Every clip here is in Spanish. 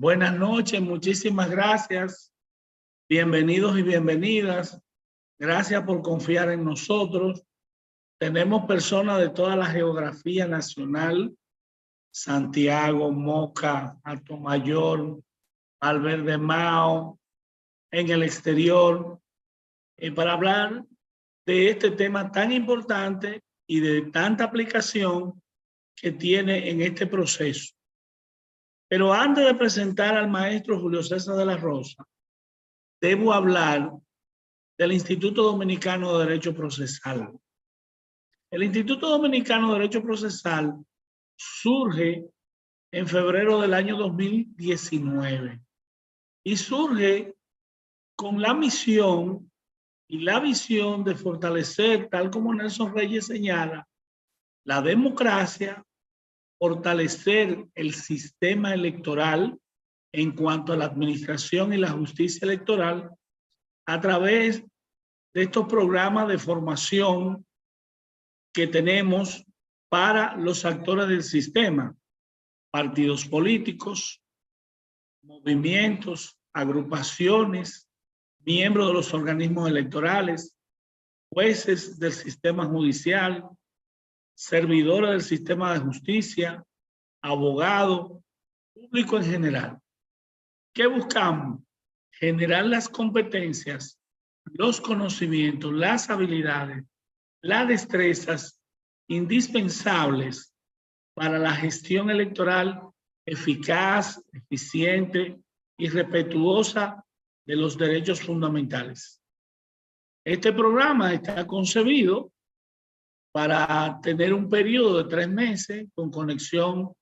Buenas noches, muchísimas gracias. Bienvenidos y bienvenidas. Gracias por confiar en nosotros. Tenemos personas de toda la geografía nacional: Santiago, Moca, Atomayor, Valverde Mao, en el exterior, para hablar de este tema tan importante y de tanta aplicación que tiene en este proceso. Pero antes de presentar al maestro Julio César de la Rosa, debo hablar del Instituto Dominicano de Derecho Procesal. El Instituto Dominicano de Derecho Procesal surge en febrero del año 2019 y surge con la misión y la visión de fortalecer, tal como Nelson Reyes señala, la democracia, fortalecer el sistema electoral en cuanto a la administración y la justicia electoral a través de estos programas de formación que tenemos para los actores del sistema: partidos políticos, movimientos, agrupaciones, miembros de los organismos electorales, jueces del sistema judicial, servidores del sistema de justicia, abogados, público en general. ¿Qué buscamos? Generar las competencias, los conocimientos, las habilidades, las destrezas indispensables para la gestión electoral eficaz, eficiente y respetuosa de los derechos fundamentales. Este programa está concebido para tener un periodo de 3 meses con conexión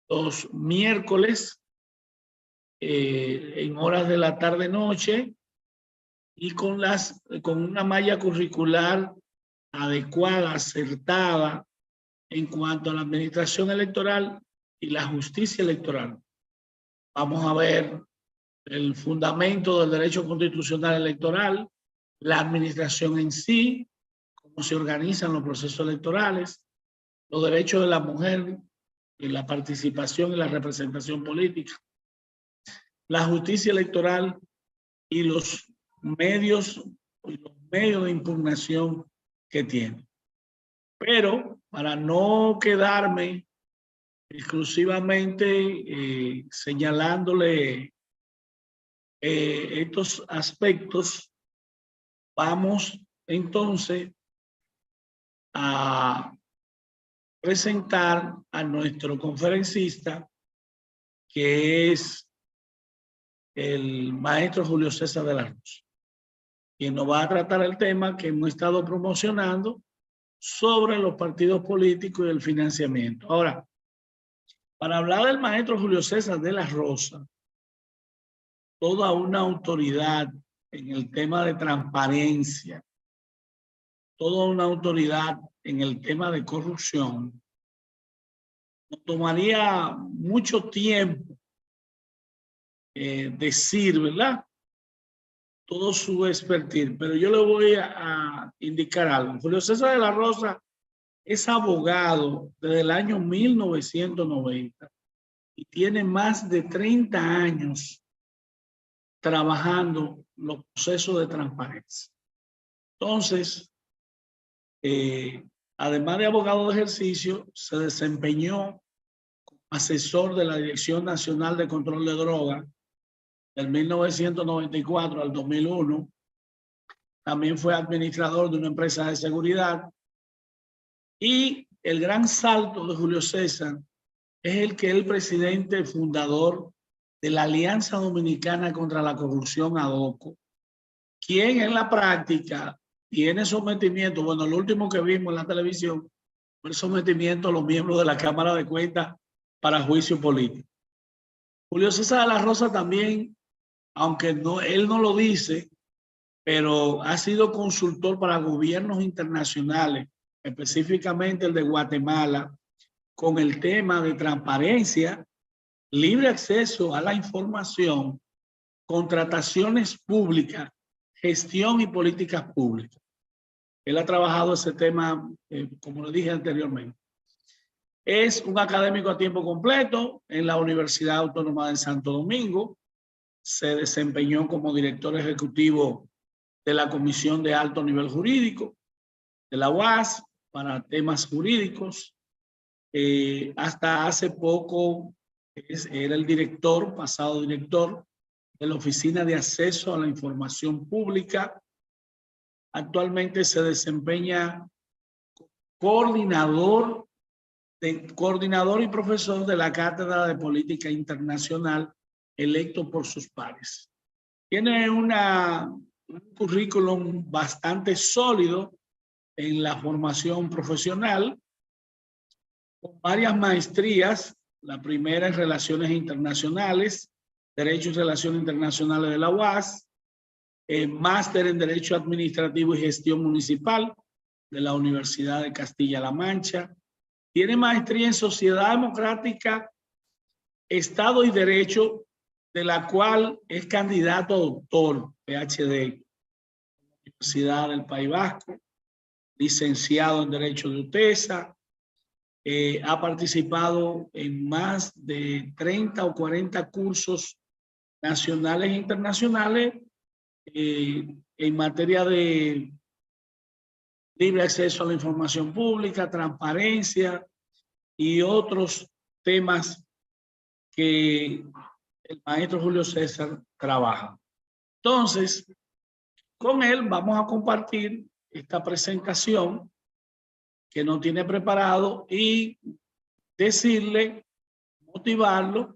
los miércoles en horas de la tarde-noche y con una malla curricular adecuada, acertada en cuanto a la administración electoral y la justicia electoral. Vamos a ver el fundamento del derecho constitucional electoral, la administración en sí, cómo se organizan los procesos electorales, los derechos de la mujer y la participación y la representación política, la justicia electoral y los medios de impugnación que tiene. Pero para no quedarme exclusivamente señalándole estos aspectos, vamos entonces a presentar a nuestro conferencista, que es el maestro Julio César de la Rosa, quien nos va a tratar el tema que hemos estado promocionando sobre los partidos políticos y el financiamiento. Ahora, para hablar del maestro Julio César de la Rosa, toda una autoridad en el tema de transparencia, toda una autoridad en el tema de corrupción, nos tomaría mucho tiempo decir, ¿verdad?, todo su expertise, pero yo le voy a indicar algo. Julio César de la Rosa es abogado desde el año 1990 y tiene más de 30 años trabajando los procesos de transparencia. Entonces, además de abogado de ejercicio, se desempeñó como asesor de la Dirección Nacional de Control de Drogas del 1994 al 2001. También fue administrador de una empresa de seguridad. Y el gran salto de Julio César es el que es el presidente fundador de la Alianza Dominicana contra la Corrupción, ADOCO, quien en la práctica tiene sometimiento. Bueno, lo último que vimos en la televisión fue el sometimiento a los miembros de la Cámara de Cuentas para juicio político. Julio César de la Rosa también, aunque él no lo dice, pero ha sido consultor para gobiernos internacionales, específicamente el de Guatemala, con el tema de transparencia, libre acceso a la información, contrataciones públicas, gestión y políticas públicas. Él ha trabajado ese tema, como lo dije anteriormente. Es un académico a tiempo completo en la Universidad Autónoma de Santo Domingo. Se desempeñó como director ejecutivo de la Comisión de Alto Nivel Jurídico de la UAS para temas jurídicos. Hasta hace poco era el director, pasado director, de la Oficina de Acceso a la Información Pública. Actualmente se desempeña coordinador y profesor de la Cátedra de Política Internacional, electo por sus pares. Tiene un currículum bastante sólido en la formación profesional, con varias maestrías. La primera en Relaciones Internacionales, Derecho y Relaciones Internacionales de la UAS, máster en Derecho Administrativo y Gestión Municipal de la Universidad de Castilla-La Mancha. Tiene maestría en Sociedad Democrática, Estado y Derecho, de la cual es candidato a doctor, PhD, Universidad del País Vasco, licenciado en Derecho de UTESA. Ha participado en más de 30 o 40 cursos nacionales e internacionales en materia de libre acceso a la información pública, transparencia y otros temas que el maestro Julio César trabaja. Entonces, con él vamos a compartir esta presentación que nos tiene preparado y decirle, motivarlo,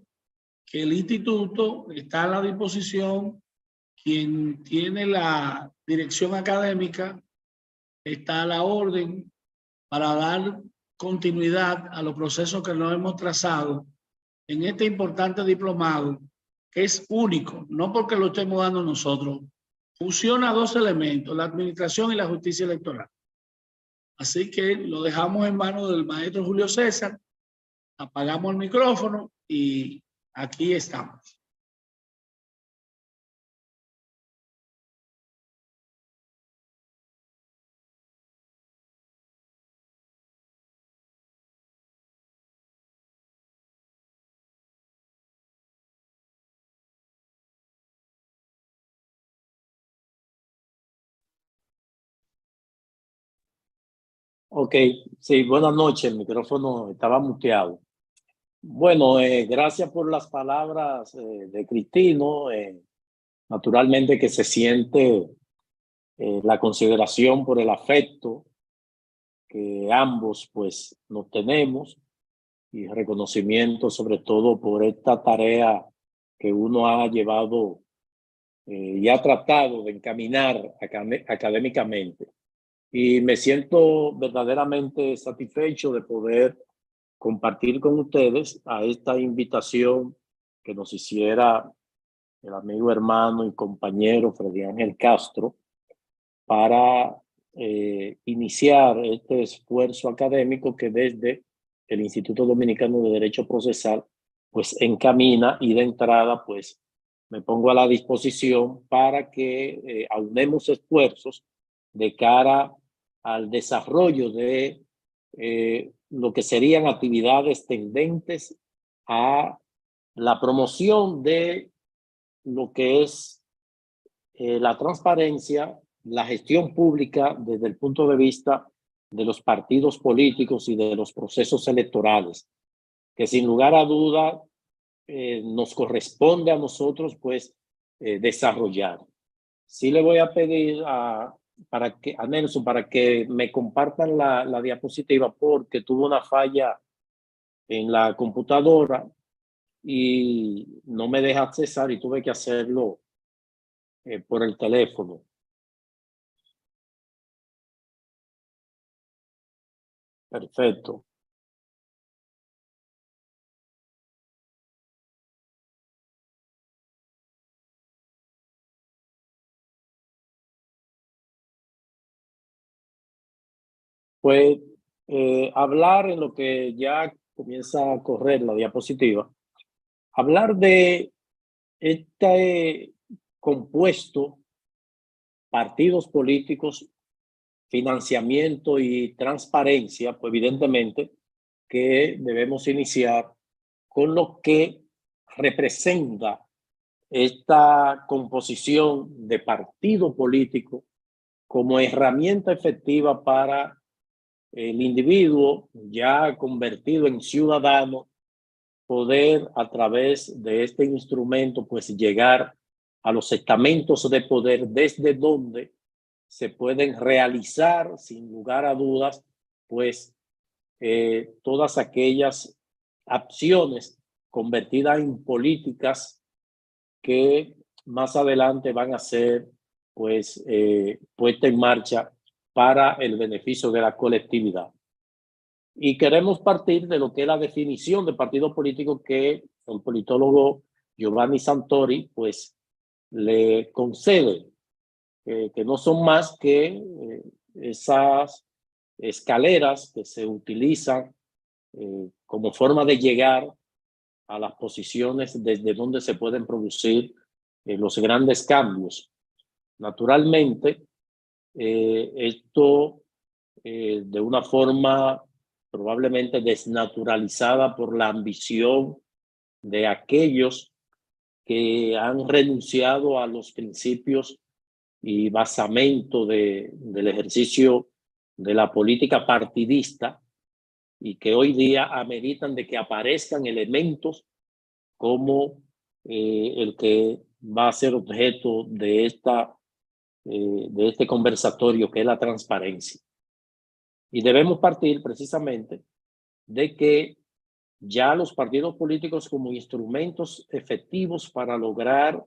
que el instituto está a la disposición. Quien tiene la dirección académica está a la orden para dar continuidad a los procesos que nos hemos trazado en este importante diplomado, que es único, no porque lo estemos dando nosotros. Fusiona dos elementos, la administración y la justicia electoral. Así que lo dejamos en manos del maestro Julio César, apagamos el micrófono y aquí estamos. Ok, sí, buenas noches, el micrófono estaba muteado. Bueno, gracias por las palabras de Cristino. Naturalmente que se siente la consideración por el afecto que ambos pues nos tenemos y reconocimiento sobre todo por esta tarea que uno ha llevado y ha tratado de encaminar académicamente. Y me siento verdaderamente satisfecho de poder compartir con ustedes a esta invitación que nos hiciera el amigo, hermano y compañero Freddy Ángel Castro para iniciar este esfuerzo académico que desde el Instituto Dominicano de Derecho Procesal pues encamina, y de entrada pues me pongo a la disposición para que aunemos esfuerzos de cara al desarrollo de lo que serían actividades tendentes a la promoción de lo que es la transparencia, la gestión pública desde el punto de vista de los partidos políticos y de los procesos electorales, que sin lugar a duda nos corresponde a nosotros pues desarrollar. Sí le voy a pedir a Nelson para que me compartan la diapositiva, porque tuvo una falla en la computadora y no me deja accesar y tuve que hacerlo por el teléfono. Perfecto. Pues hablar en lo que ya comienza a correr la diapositiva, hablar de este compuesto, partidos políticos, financiamiento y transparencia, pues evidentemente que debemos iniciar con lo que representa esta composición de partido político como herramienta efectiva para el individuo ya convertido en ciudadano, poder a través de este instrumento pues llegar a los estamentos de poder desde donde se pueden realizar sin lugar a dudas pues todas aquellas acciones convertidas en políticas que más adelante van a ser pues puestas en marcha para el beneficio de la colectividad. Y queremos partir de lo que es la definición de partido político que el politólogo Giovanni Santori pues le concede, que no son más que esas escaleras que se utilizan como forma de llegar a las posiciones desde donde se pueden producir los grandes cambios. Naturalmente, esto de una forma probablemente desnaturalizada por la ambición de aquellos que han renunciado a los principios y basamento del ejercicio de la política partidista y que hoy día ameritan de que aparezcan elementos como el que va a ser objeto de este conversatorio, que es la transparencia. Y debemos partir precisamente de que ya los partidos políticos como instrumentos efectivos para lograr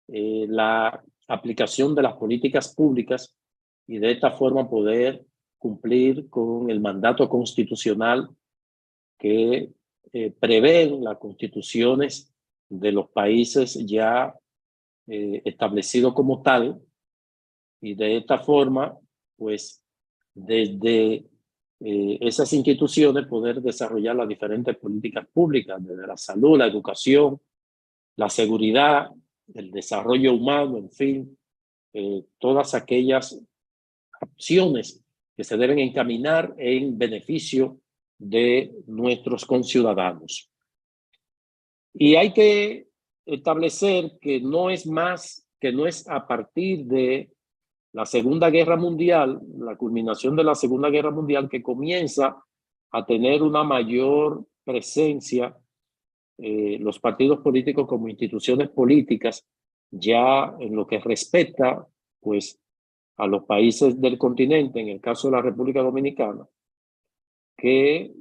la aplicación de las políticas públicas y de esta forma poder cumplir con el mandato constitucional que prevén las constituciones de los países ya establecidos como tal, y de esta forma pues desde esas instituciones poder desarrollar las diferentes políticas públicas, desde la salud, la educación, la seguridad, el desarrollo humano, en fin, todas aquellas acciones que se deben encaminar en beneficio de nuestros conciudadanos. Y hay que establecer que no es a partir de la Segunda Guerra Mundial, la culminación de la Segunda Guerra Mundial, que comienza a tener una mayor presencia los partidos políticos como instituciones políticas, ya en lo que respecta pues a los países del continente, en el caso de la República Dominicana, que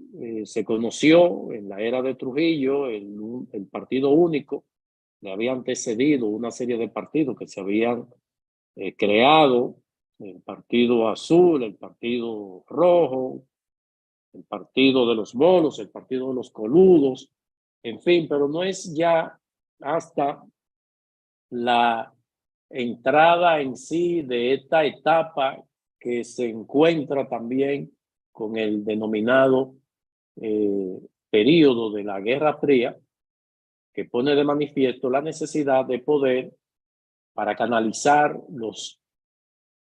se conoció en la era de Trujillo, el partido único. Le había antecedido una serie de partidos que se habían creado, el Partido Azul, el Partido Rojo, el Partido de los Bolos, el Partido de los Coludos, en fin, pero no es ya hasta la entrada en sí de esta etapa que se encuentra también con el denominado periodo de la Guerra Fría, que pone de manifiesto la necesidad de poder para canalizar los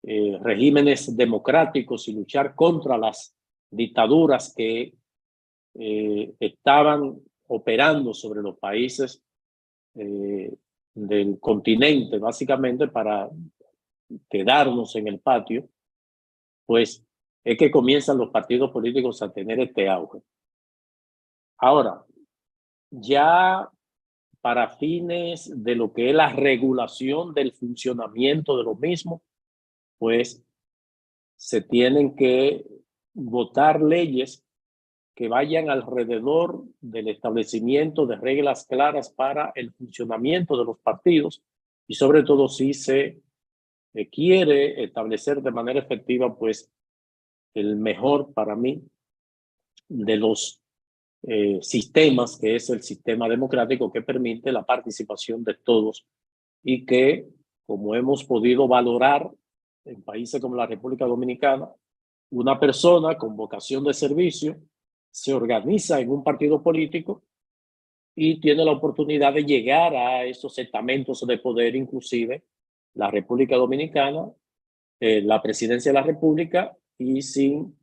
regímenes democráticos y luchar contra las dictaduras que estaban operando sobre los países del continente, básicamente para quedarnos en el patio, pues es que comienzan los partidos políticos a tener este auge. Ahora, ya para fines de lo que es la regulación del funcionamiento de lo mismo, pues se tienen que votar leyes que vayan alrededor del establecimiento de reglas claras para el funcionamiento de los partidos y sobre todo si se quiere establecer de manera efectiva pues el mejor para mí de los sistemas, que es el sistema democrático que permite la participación de todos y que, como hemos podido valorar en países como la República Dominicana, una persona con vocación de servicio se organiza en un partido político y tiene la oportunidad de llegar a esos estamentos de poder, inclusive la República Dominicana, la presidencia de la República, y sin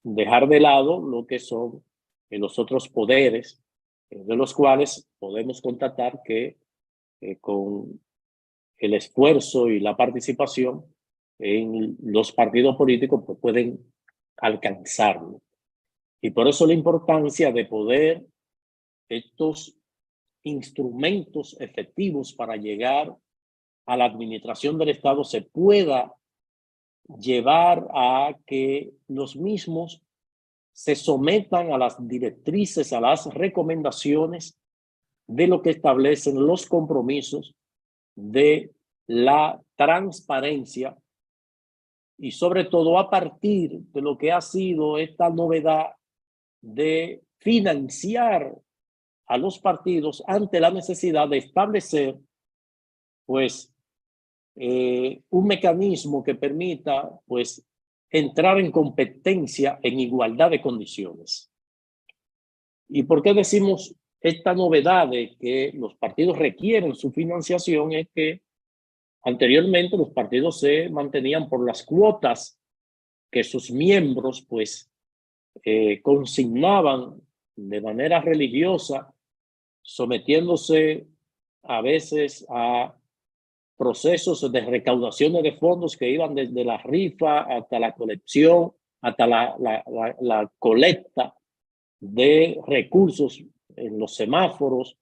dejar de lado lo que son los otros poderes, de los cuales podemos constatar que con el esfuerzo y la participación en los partidos políticos pues pueden alcanzarlo. Y por eso la importancia de poder estos instrumentos efectivos para llegar a la administración del Estado se pueda llevar a que los mismos se sometan a las directrices, a las recomendaciones de lo que establecen los compromisos de la transparencia y sobre todo a partir de lo que ha sido esta novedad de financiar a los partidos ante la necesidad de establecer pues un mecanismo que permita pues entrar en competencia en igualdad de condiciones. ¿Y por qué decimos esta novedad de que los partidos requieren su financiación? Es que anteriormente los partidos se mantenían por las cuotas que sus miembros pues consignaban de manera religiosa, sometiéndose a veces a procesos de recaudaciones de fondos que iban desde la rifa hasta la colección, hasta la colecta de recursos en los semáforos,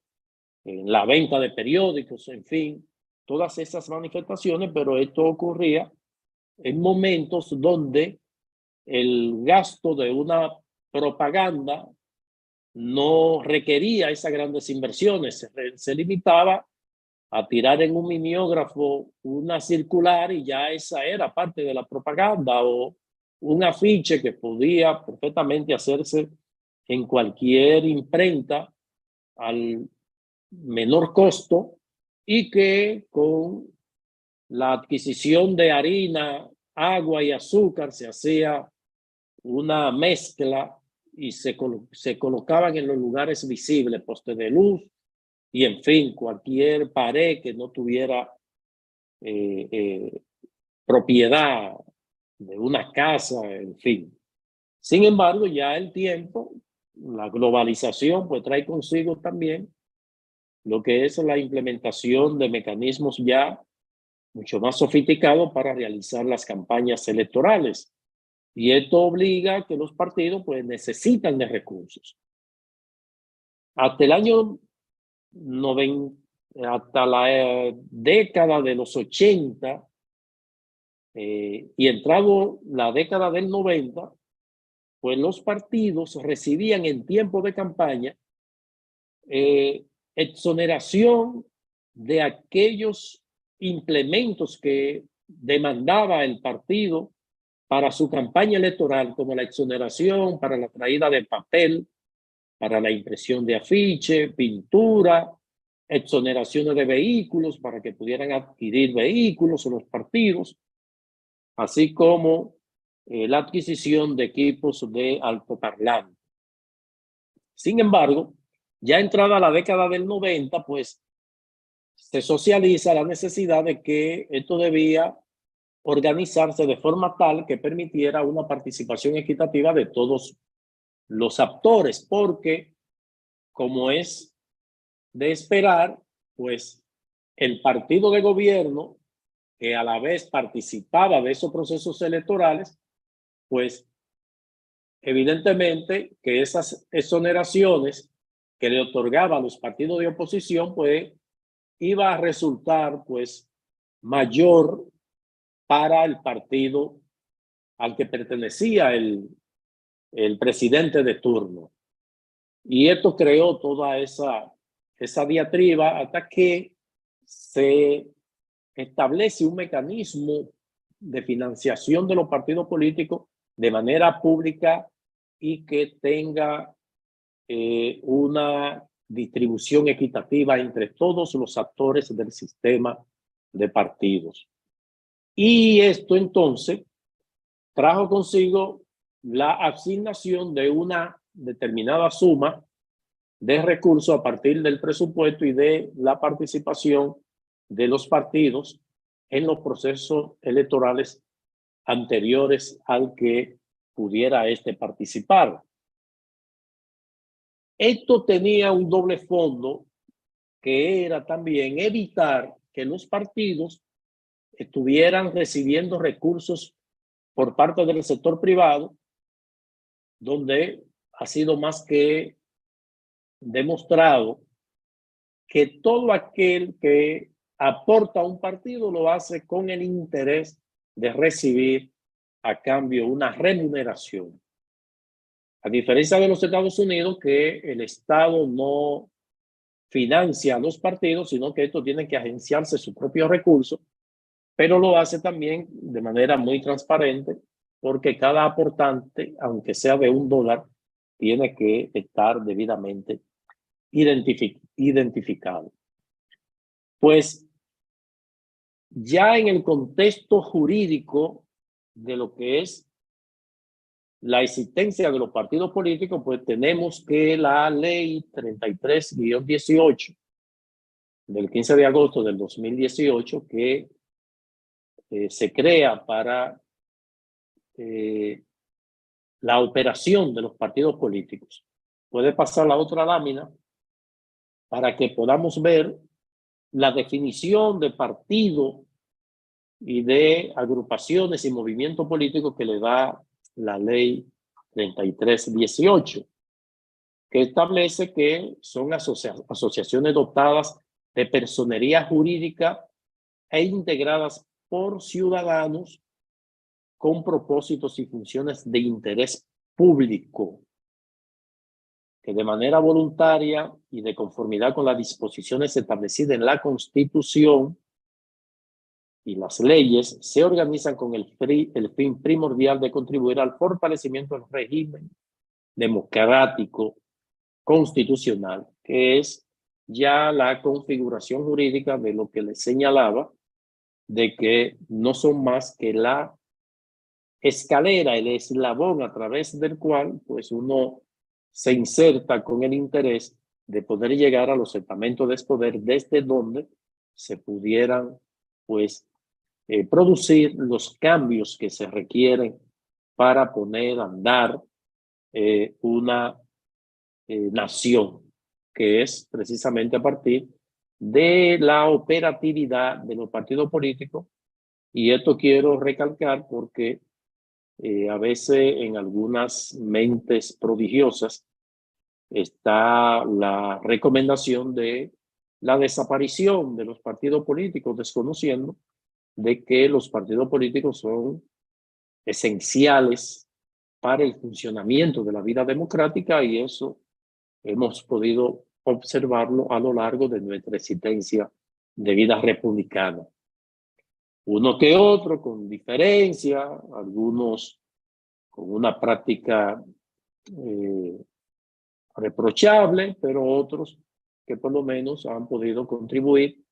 en la venta de periódicos, en fin, todas esas manifestaciones, pero esto ocurría en momentos donde el gasto de una propaganda no requería esas grandes inversiones, se limitaba a tirar en un mimeógrafo una circular y ya esa era parte de la propaganda, o un afiche que podía perfectamente hacerse en cualquier imprenta al menor costo y que con la adquisición de harina, agua y azúcar se hacía una mezcla y se colocaban en los lugares visibles, postes de luz y en fin, cualquier pared que no tuviera propiedad de una casa, en fin. Sin embargo, ya el tiempo, la globalización, pues trae consigo también lo que es la implementación de mecanismos ya mucho más sofisticados para realizar las campañas electorales. Y esto obliga a que los partidos pues necesitan de recursos. Hasta el año 90, hasta la década de los 80 y entrado la década del 90, pues los partidos recibían en tiempo de campaña exoneración de aquellos implementos que demandaba el partido para su campaña electoral, como la exoneración para la traída de papel, para la impresión de afiche, pintura, exoneraciones de vehículos para que pudieran adquirir vehículos en los partidos, así como la adquisición de equipos de altoparlante. Sin embargo, ya entrada la década del 90, pues se socializa la necesidad de que esto debía organizarse de forma tal que permitiera una participación equitativa de todos los actores, porque como es de esperar, pues el partido de gobierno, que a la vez participaba de esos procesos electorales, pues evidentemente que esas exoneraciones que le otorgaba a los partidos de oposición, pues iba a resultar pues mayor para el partido al que pertenecía el presidente de turno. Y esto creó toda esa diatriba hasta que se establece un mecanismo de financiación de los partidos políticos de manera pública y que tenga una distribución equitativa entre todos los actores del sistema de partidos. Y esto entonces trajo consigo la asignación de una determinada suma de recursos a partir del presupuesto y de la participación de los partidos en los procesos electorales anteriores al que pudiera participar. Esto tenía un doble fondo, que era también evitar que los partidos estuvieran recibiendo recursos por parte del sector privado, donde ha sido más que demostrado que todo aquel que aporta a un partido lo hace con el interés de recibir a cambio una remuneración. A diferencia de los Estados Unidos, que el Estado no financia a los partidos, sino que estos tienen que agenciarse sus propios recursos, pero lo hace también de manera muy transparente, porque cada aportante, aunque sea de $1, tiene que estar debidamente identificado. Pues ya en el contexto jurídico de lo que es la existencia de los partidos políticos, pues tenemos que la ley 33-18 del 15 de agosto del 2018, que se crea para la operación de los partidos políticos. Puede pasar la otra lámina para que podamos ver la definición de partido y de agrupaciones y movimientos políticos que le da la ley 33-18, que establece que son asociaciones dotadas de personería jurídica e integradas por ciudadanos con propósitos y funciones de interés público, que de manera voluntaria y de conformidad con las disposiciones establecidas en la Constitución y las leyes, se organizan con el fin primordial de contribuir al fortalecimiento del régimen democrático constitucional, que es ya la configuración jurídica de lo que les señalaba, de que no son más que la escalera, el eslabón a través del cual pues uno se inserta con el interés de poder llegar a los estamentos de poder, desde donde se pudieran pues producir los cambios que se requieren para poner a andar una nación, que es precisamente a partir de la operatividad de los partidos políticos. Y esto quiero recalcar porque a veces en algunas mentes prodigiosas está la recomendación de la desaparición de los partidos políticos, desconociendo de que los partidos políticos son esenciales para el funcionamiento de la vida democrática, y eso hemos podido observarlo a lo largo de nuestra existencia de vida republicana. Uno que otro con diferencia, algunos con una práctica reprochable, pero otros que por lo menos han podido contribuir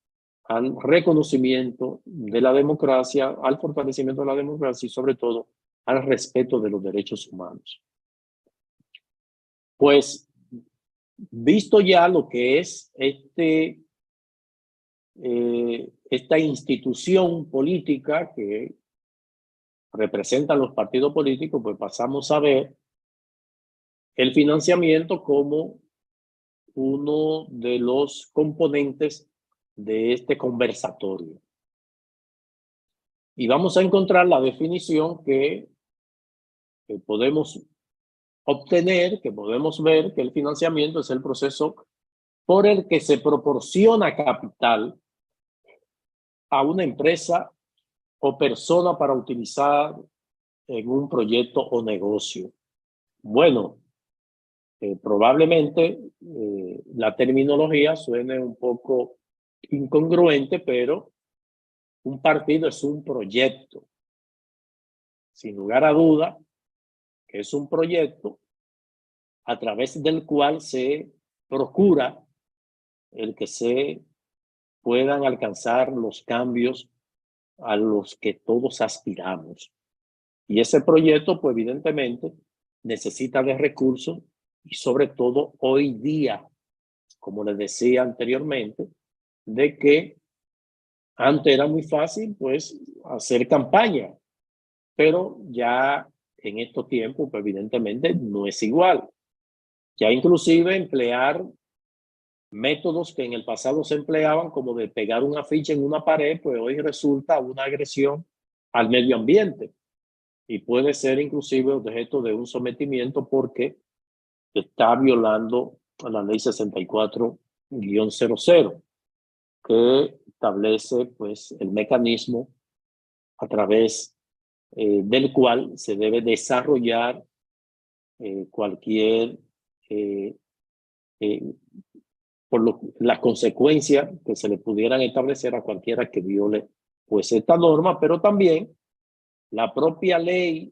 al reconocimiento de la democracia, al fortalecimiento de la democracia y sobre todo al respeto de los derechos humanos. Pues visto ya lo que es esta institución política que representan los partidos políticos, pues pasamos a ver el financiamiento como uno de los componentes de este conversatorio. Y vamos a encontrar la definición que podemos obtener, que podemos ver, que el financiamiento es el proceso por el que se proporciona capital a una empresa o persona para utilizar en un proyecto o negocio. Bueno, probablemente la terminología suene un poco incongruente, pero un partido es un proyecto. Sin lugar a duda, que es un proyecto a través del cual se procura el que se puedan alcanzar los cambios a los que todos aspiramos. Y ese proyecto, pues evidentemente, necesita de recursos y sobre todo hoy día, como les decía anteriormente, de que antes era muy fácil pues hacer campaña, pero ya en estos tiempos, pues evidentemente no es igual. Ya inclusive emplear métodos que en el pasado se empleaban, como de pegar un afiche en una pared, pues hoy resulta una agresión al medio ambiente y puede ser inclusive objeto de un sometimiento porque está violando a la ley 64-00, que establece pues el mecanismo a través del cual se debe desarrollar cualquier las consecuencias que se le pudieran establecer a cualquiera que viole pues esta norma, pero también la propia ley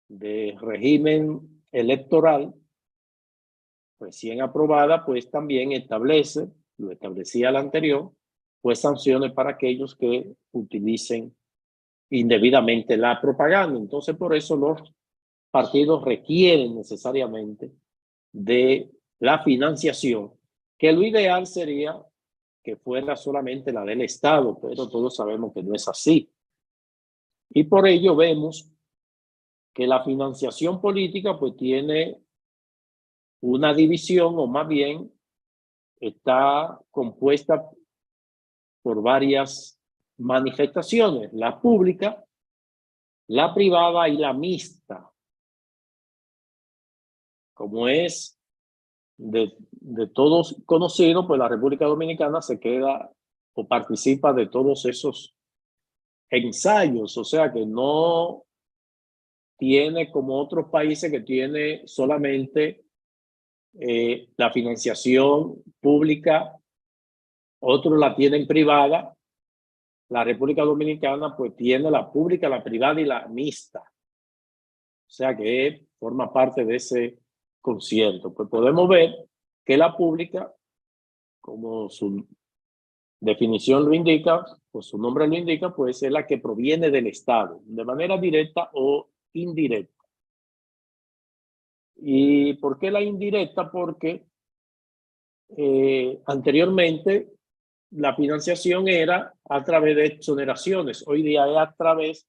de régimen electoral recién aprobada, pues también establece, lo establecía la anterior, pues sanciones para aquellos que utilicen indebidamente la propaganda. Entonces, por eso los partidos requieren necesariamente de la financiación, que lo ideal sería que fuera solamente la del Estado, pero todos sabemos que no es así. Y por ello vemos que la financiación política pues tiene una división, o más bien está compuesta por varias manifestaciones: la pública, la privada y la mixta. Como es de todos conocido, pues la República Dominicana se queda o participa de todos esos ensayos, o sea que no tiene como otros países que tiene solamente la financiación pública, otros la tienen privada. La República Dominicana pues tiene la pública, la privada y la mixta, o sea que forma parte de ese concierto. Pues podemos ver que la pública, como su definición lo indica, pues su nombre lo indica, pues es la que proviene del Estado, de manera directa o indirecta. ¿Y por qué la indirecta? Porque anteriormente la financiación era a través de exoneraciones, hoy día es a través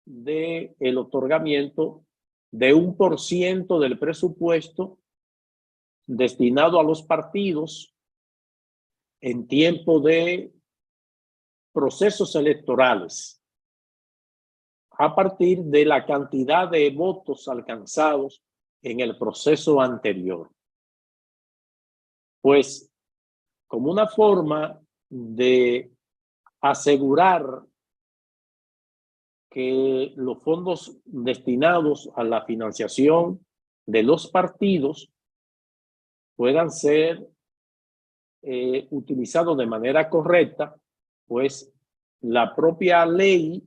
del otorgamiento de 1% del presupuesto destinado a los partidos en tiempo de procesos electorales, a partir de la cantidad de votos alcanzados en el proceso anterior. Pues como una forma de asegurar que los fondos destinados a la financiación de los partidos puedan ser utilizados de manera correcta, pues la propia ley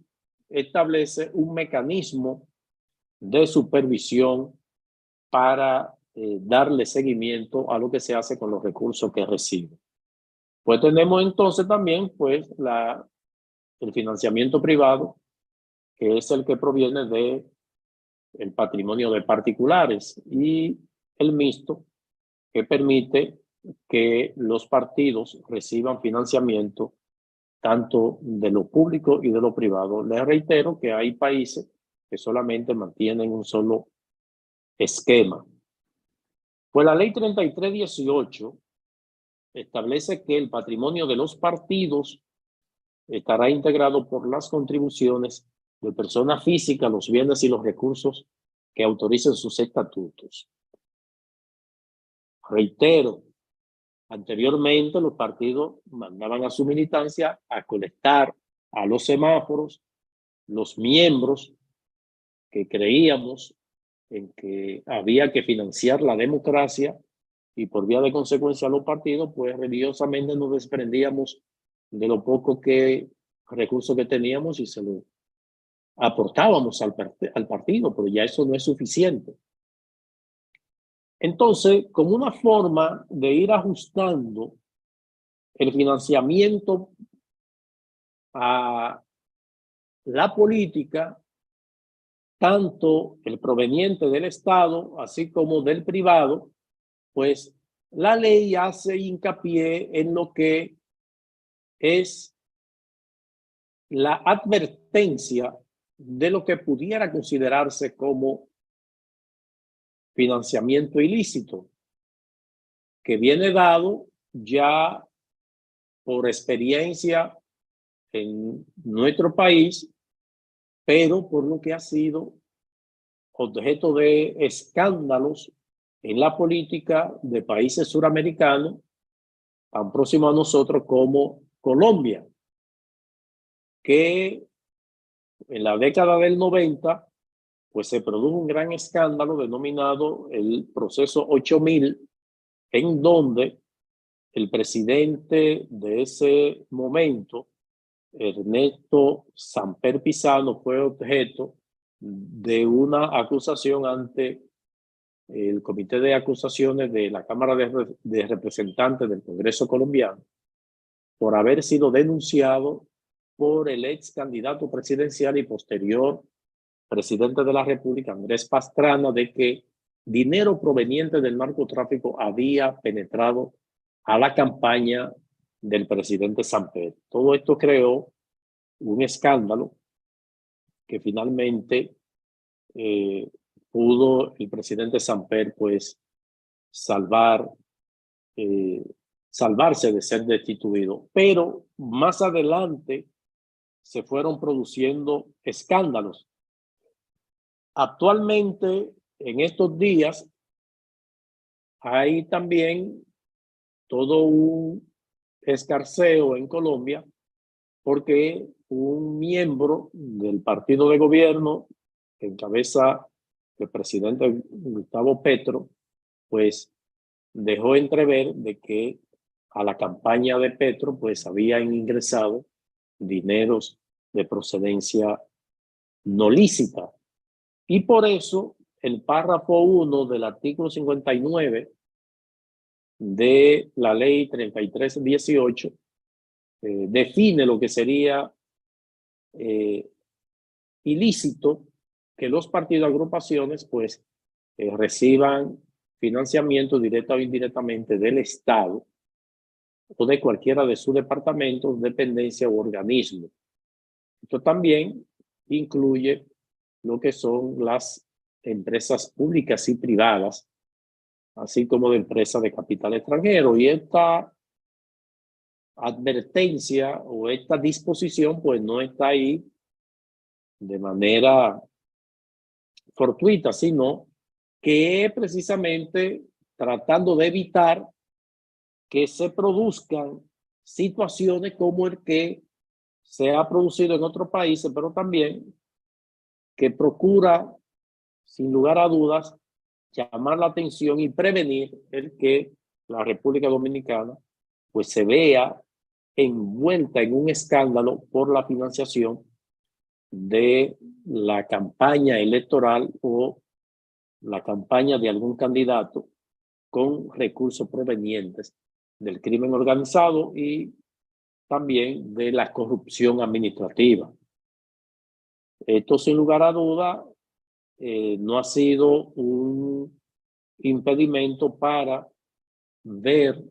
establece un mecanismo de supervisión para darle seguimiento a lo que se hace con los recursos que recibe. Pues tenemos entonces también pues el financiamiento privado, que es el que proviene de el patrimonio de particulares, y el mixto, que permite que los partidos reciban financiamiento tanto de lo público y de lo privado. Les reitero que hay países que solamente mantienen un solo esquema. Pues la ley 3318 establece que el patrimonio de los partidos estará integrado por las contribuciones de personas físicas, los bienes y los recursos que autoricen sus estatutos. Reitero, anteriormente los partidos mandaban a su militancia a colectar a los semáforos, los miembros que creíamos en que había que financiar la democracia, y por vía de consecuencia los partidos, pues religiosamente nos desprendíamos de lo poco recursos que teníamos y se lo aportábamos al partido, pero ya eso no es suficiente. Entonces, como una forma de ir ajustando el financiamiento a la política, tanto el proveniente del Estado, así como del privado, pues la ley hace hincapié en lo que es la advertencia de lo que pudiera considerarse como financiamiento ilícito, que viene dado ya por experiencia en nuestro país, pero por lo que ha sido objeto de escándalos en la política de países suramericanos tan próximos a nosotros como Colombia, que en la década del 90 pues se produjo un gran escándalo denominado el proceso 8000, en donde el presidente de ese momento, Ernesto Samper Pizano, fue objeto de una acusación ante el Comité de Acusaciones de la Cámara de Representantes del Congreso colombiano por haber sido denunciado por el ex candidato presidencial y posterior presidente de la República, Andrés Pastrana, de que dinero proveniente del narcotráfico había penetrado a la campaña del presidente Samper. Todo esto creó un escándalo que finalmente pudo el presidente Samper pues salvarse de ser destituido. Pero más adelante se fueron produciendo escándalos. Actualmente, en estos días, hay también todo un escarceo en Colombia porque un miembro del partido de gobierno que encabeza el presidente Gustavo Petro, pues dejó entrever de que a la campaña de Petro pues habían ingresado dineros de procedencia no lícita. Y por eso el párrafo 1 del artículo 59 de la ley 3318 define lo que sería ilícito que los partidos, agrupaciones, pues reciban financiamiento directa o indirectamente del Estado o de cualquiera de sus departamentos, dependencia u organismo. Esto también incluye lo que son las empresas públicas y privadas, así como de empresas de capital extranjero. Y esta advertencia o esta disposición pues no está ahí de manera fortuita, sino que precisamente tratando de evitar que se produzcan situaciones como el que se ha producido en otros países, pero también que procura, sin lugar a dudas, llamar la atención y prevenir el que la República Dominicana pues se vea envuelta en un escándalo por la financiación de la campaña electoral o la campaña de algún candidato con recursos provenientes del crimen organizado y también de la corrupción administrativa. Esto, sin lugar a duda, no ha sido un impedimento para ver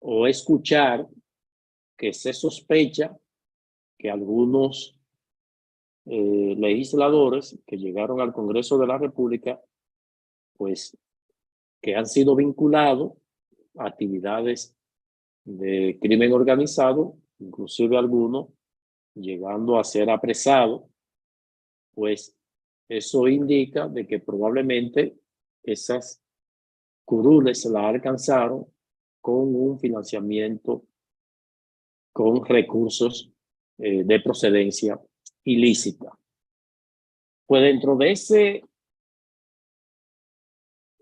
o escuchar que se sospecha que algunos legisladores que llegaron al Congreso de la República, pues que han sido vinculados a actividades de crimen organizado, inclusive algunos llegando a ser apresados, pues eso indica de que probablemente esas curules se la alcanzaron con un financiamiento con recursos de procedencia ilícita. Pues dentro de ese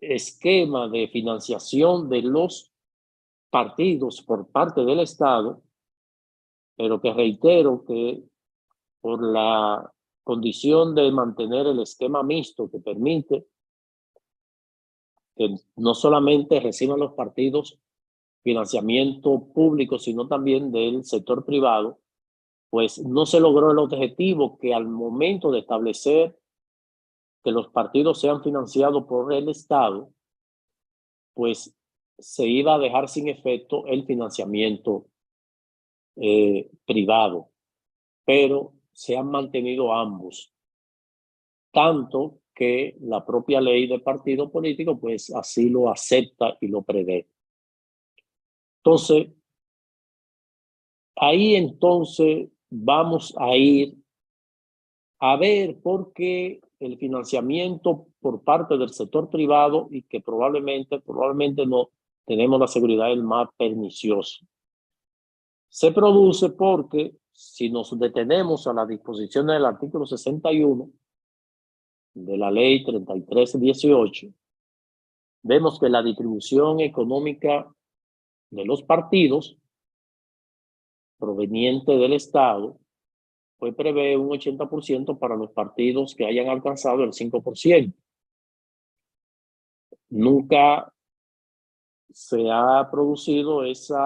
esquema de financiación de los partidos por parte del Estado, pero que reitero que por la condición de mantener el esquema mixto que permite que no solamente reciban los partidos financiamiento público, sino también del sector privado, pues no se logró el objetivo que al momento de establecer que los partidos sean financiados por el Estado, pues se iba a dejar sin efecto el financiamiento privado. Pero se han mantenido ambos, tanto que la propia ley de partido político pues así lo acepta y lo prevé. Entonces, ahí entonces vamos a ir a ver por qué el financiamiento por parte del sector privado, y que probablemente no tenemos la seguridad, el más pernicioso, se produce porque si nos detenemos a la disposición del artículo 61 de la ley 3318, vemos que la distribución económica de los partidos proveniente del Estado pues prevé un 80% para los partidos que hayan alcanzado el 5%. Nunca se ha producido ese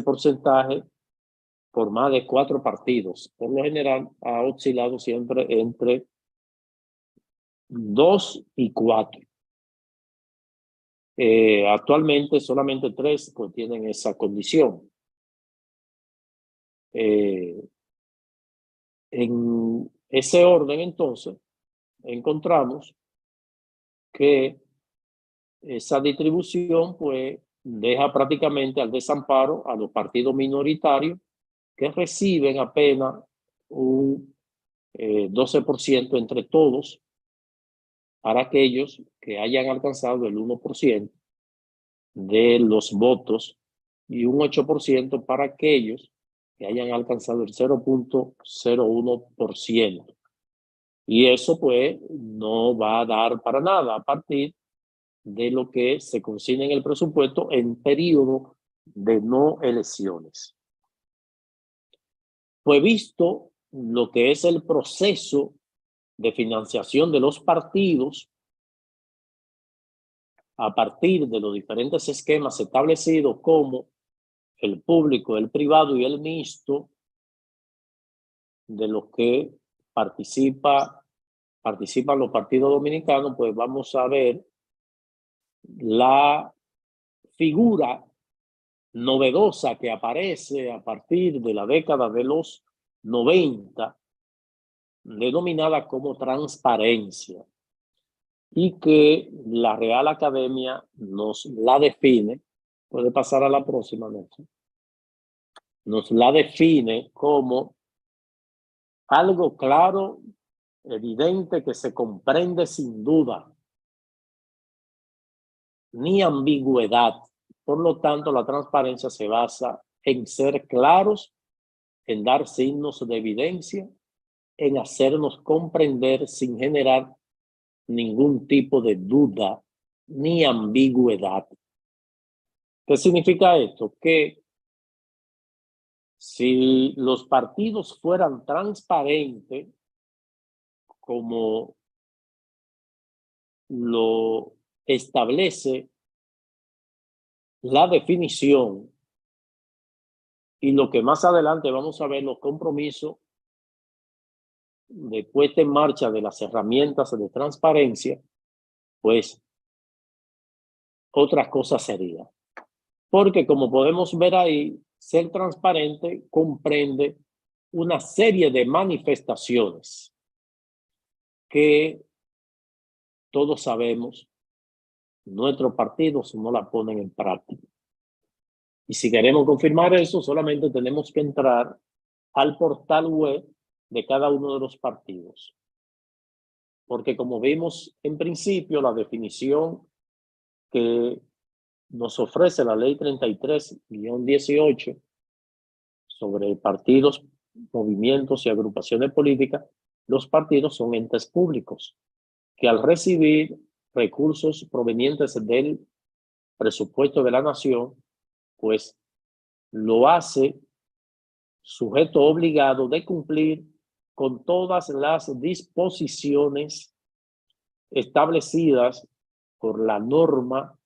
porcentaje por más de 4 partidos. Por lo general ha oscilado siempre entre 2 y 4. Actualmente solamente 3 pues tienen esa condición. En ese orden entonces encontramos que esa distribución pues deja prácticamente al desamparo a los partidos minoritarios que reciben apenas un 12% entre todos, para aquellos que hayan alcanzado el 1% de los votos y un 8% para aquellos que hayan alcanzado el 0.01%. Y eso pues no va a dar para nada a partir de lo que se consigna en el presupuesto en periodo de no elecciones. Pues visto lo que es el proceso de financiación de los partidos a partir de los diferentes esquemas establecidos como el público, el privado y el mixto, de los que participan los partidos dominicanos, pues vamos a ver la figura novedosa que aparece a partir de la década de los 90, denominada como transparencia, y que la Real Academia nos la define. Puede pasar a la próxima, Nelson. Nos la define como algo claro, evidente, que se comprende sin duda, ni ambigüedad. Por lo tanto, la transparencia se basa en ser claros, en dar signos de evidencia, en hacernos comprender sin generar ningún tipo de duda ni ambigüedad. ¿Qué significa esto? Que si los partidos fueran transparentes, como lo establece la definición y lo que más adelante vamos a ver, los compromisos de puesta en marcha de las herramientas de transparencia, pues otra cosa sería. Porque como podemos ver ahí, ser transparente comprende una serie de manifestaciones que todos sabemos nuestros partidos no la ponen en práctica. Y si queremos confirmar eso, solamente tenemos que entrar al portal web de cada uno de los partidos. Porque como vimos en principio, la definición que nos ofrece la ley 33-18 sobre partidos, movimientos y agrupaciones políticas, los partidos son entes públicos que al recibir recursos provenientes del presupuesto de la nación, pues lo hace sujeto obligado de cumplir con todas las disposiciones establecidas por la norma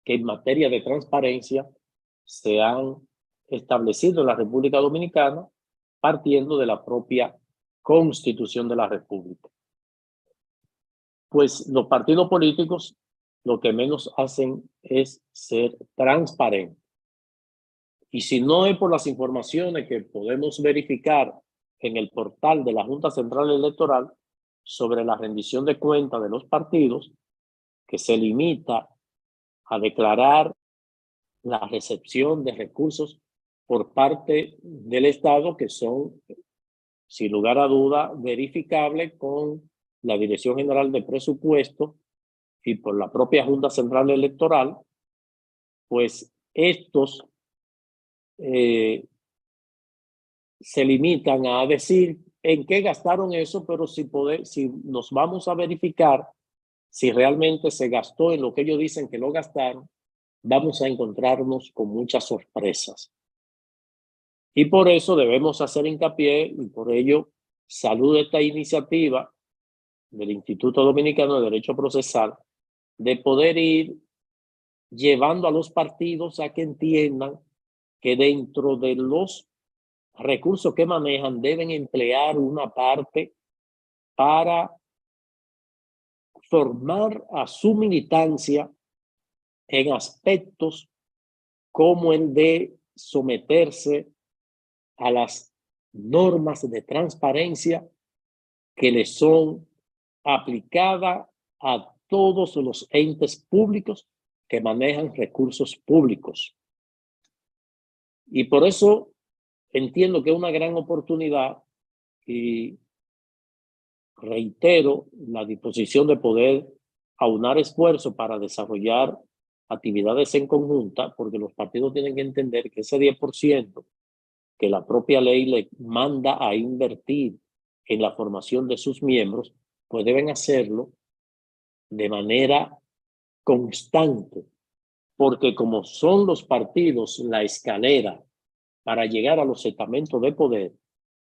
que en materia de transparencia se han establecido en la República Dominicana, partiendo de la propia Constitución de la República. Pues los partidos políticos lo que menos hacen es ser transparentes. Y si no es por las informaciones que podemos verificar en el portal de la Junta Central Electoral sobre la rendición de cuentas de los partidos, que se limita a declarar la recepción de recursos por parte del Estado, que son, sin lugar a duda, verificables con la Dirección General de Presupuesto y por la propia Junta Central Electoral, pues estos se limitan a decir en qué gastaron eso, pero si nos vamos a verificar si realmente se gastó en lo que ellos dicen que lo gastaron, vamos a encontrarnos con muchas sorpresas. Y por eso debemos hacer hincapié, y por ello saludo esta iniciativa del Instituto Dominicano de Derecho Procesal, de poder ir llevando a los partidos a que entiendan que dentro de los recursos que manejan deben emplear una parte para formar a su militancia en aspectos como el de someterse a las normas de transparencia que le son aplicadas a todos los entes públicos que manejan recursos públicos. Y por eso entiendo que es una gran oportunidad y reitero la disposición de poder aunar esfuerzos para desarrollar actividades en conjunta, porque los partidos tienen que entender que ese 10% que la propia ley le manda a invertir en la formación de sus miembros, pues deben hacerlo de manera constante, porque como son los partidos la escalera para llegar a los estamentos de poder,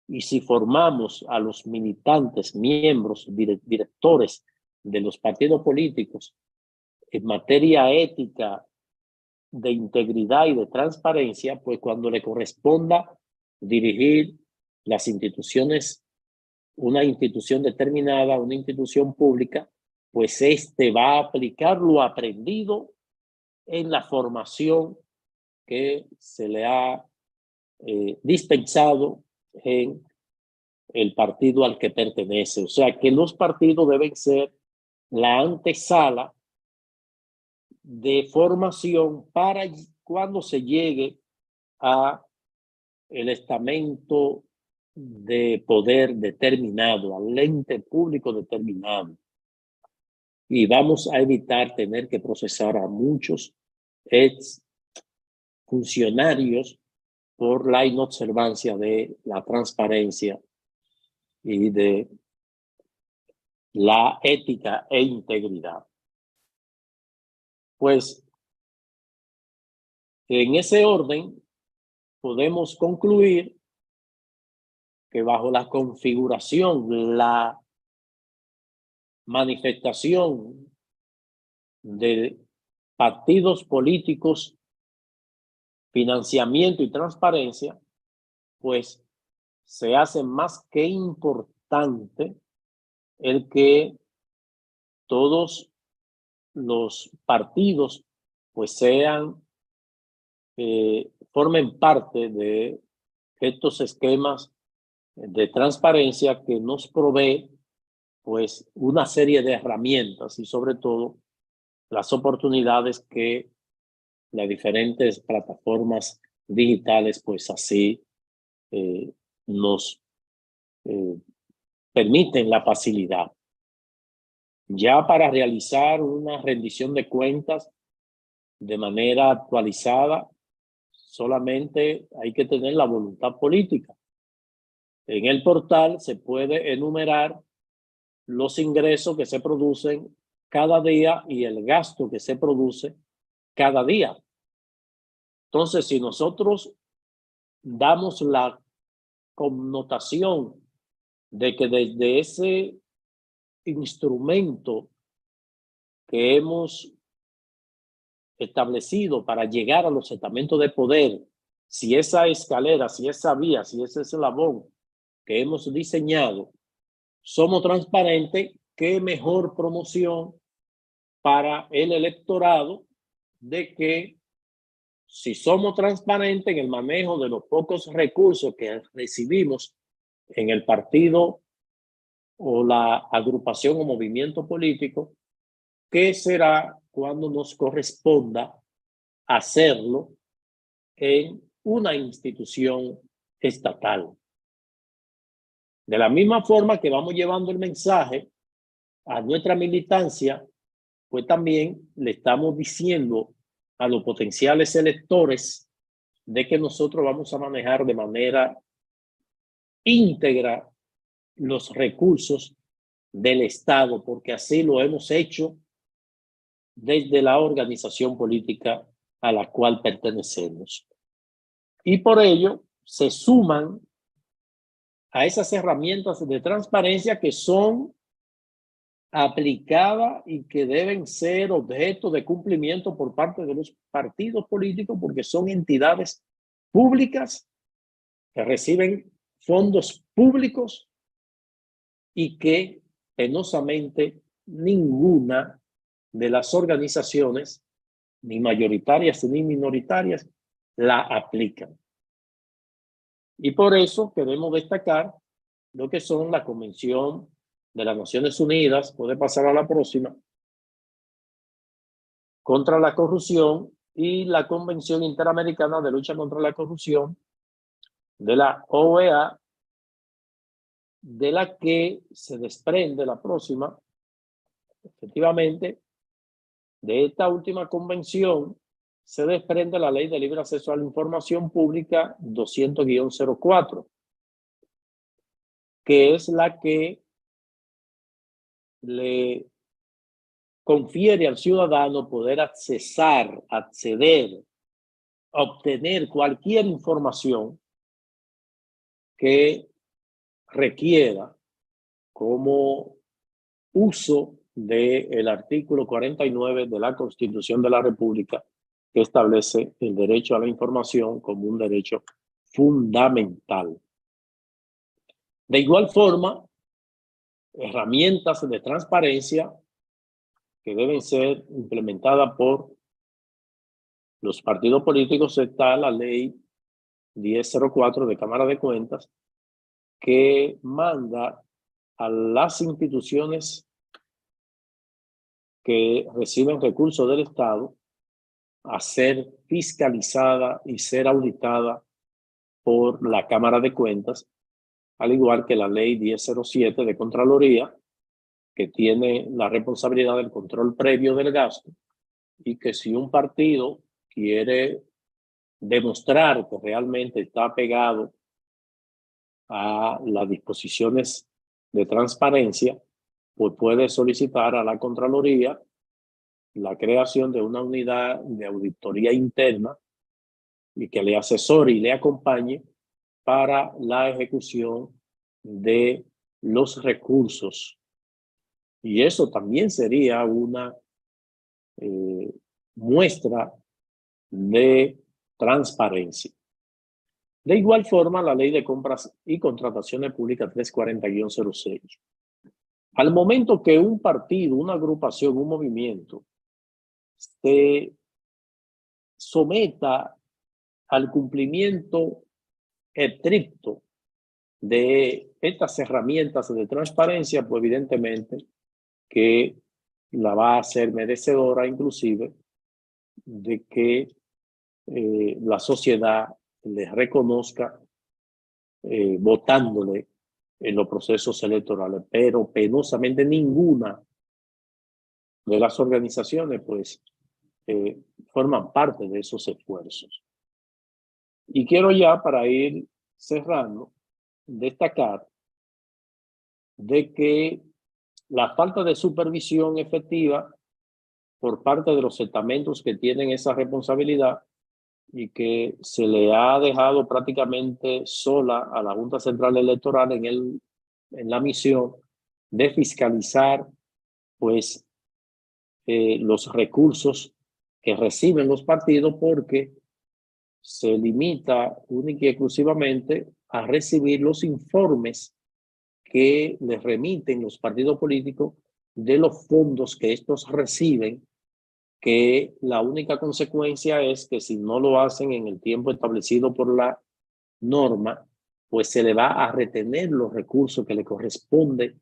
y si formamos a los militantes, miembros, directores de los partidos políticos en materia ética, de integridad y de transparencia, pues cuando le corresponda dirigir las instituciones, una institución determinada, una institución pública, pues va a aplicar lo aprendido en la formación que se le ha dispensado en el partido al que pertenece. O sea, que los partidos deben ser la antesala de formación para cuando se llegue a el estamento de poder determinado, al ente público determinado. Y vamos a evitar tener que procesar a muchos ex funcionarios por la inobservancia de la transparencia y de la ética e integridad. Pues en ese orden podemos concluir que bajo la configuración, la manifestación de partidos políticos, financiamiento y transparencia, pues se hace más que importante el que todos los partidos pues formen parte de estos esquemas de transparencia que nos provee pues una serie de herramientas y sobre todo las oportunidades que las diferentes plataformas digitales pues así nos permiten la facilidad. Ya para realizar una rendición de cuentas de manera actualizada, solamente hay que tener la voluntad política. En el portal se puede enumerar los ingresos que se producen cada día y el gasto que se produce cada día. Entonces, si nosotros damos la connotación de que desde ese instrumento que hemos establecido para llegar a los estamentos de poder, si esa escalera, si esa vía, si ese eslabón que hemos diseñado, somos transparentes, qué mejor promoción para el electorado de que si somos transparentes en el manejo de los pocos recursos que recibimos en el partido o la agrupación o movimiento político, ¿qué será cuando nos corresponda hacerlo en una institución estatal? De la misma forma que vamos llevando el mensaje a nuestra militancia, pues también le estamos diciendo a los potenciales electores de que nosotros vamos a manejar de manera íntegra los recursos del Estado, porque así lo hemos hecho desde la organización política a la cual pertenecemos. Y por ello se suman a esas herramientas de transparencia que son aplicadas y que deben ser objeto de cumplimiento por parte de los partidos políticos, porque son entidades públicas que reciben fondos públicos y que penosamente ninguna de las organizaciones, ni mayoritarias ni minoritarias, la aplican. Y por eso queremos destacar lo que son la Convención de las Naciones Unidas, puede pasar a la próxima, contra la corrupción, y la Convención Interamericana de Lucha contra la Corrupción de la OEA, de la que se desprende la próxima, efectivamente, de esta última convención se desprende la Ley de Libre Acceso a la Información Pública 200-04, que es la que le confiere al ciudadano poder acceder, obtener cualquier información que requiera como uso del artículo 49 de la Constitución de la República, que establece el derecho a la información como un derecho fundamental. De igual forma, herramientas de transparencia que deben ser implementadas por los partidos políticos, está la ley 1004 de Cámara de Cuentas, que manda a las instituciones que reciben recursos del Estado a ser fiscalizada y ser auditada por la Cámara de Cuentas, al igual que la ley 1007 de Contraloría, que tiene la responsabilidad del control previo del gasto, y que si un partido quiere demostrar que realmente está apegado a las disposiciones de transparencia, pues puede solicitar a la Contraloría la creación de una unidad de auditoría interna y que le asesore y le acompañe para la ejecución de los recursos. Y eso también sería una muestra de transparencia. De igual forma, la Ley de Compras y Contrataciones Públicas 340-06. Al momento que un partido, una agrupación, un movimiento se someta al cumplimiento estricto de estas herramientas de transparencia, pues evidentemente que la va a hacer merecedora inclusive de que la sociedad les reconozca votándole en los procesos electorales, pero penosamente ninguna de las organizaciones pues forman parte de esos esfuerzos. Y quiero ya, para ir cerrando, destacar de que la falta de supervisión efectiva por parte de los estamentos que tienen esa responsabilidad y que se le ha dejado prácticamente sola a la Junta Central Electoral en la misión de fiscalizar pues los recursos que reciben los partidos, porque se limita única y exclusivamente a recibir los informes que les remiten los partidos políticos de los fondos que estos reciben que la única consecuencia es que si no lo hacen en el tiempo establecido por la norma, pues se le va a retener los recursos que le corresponde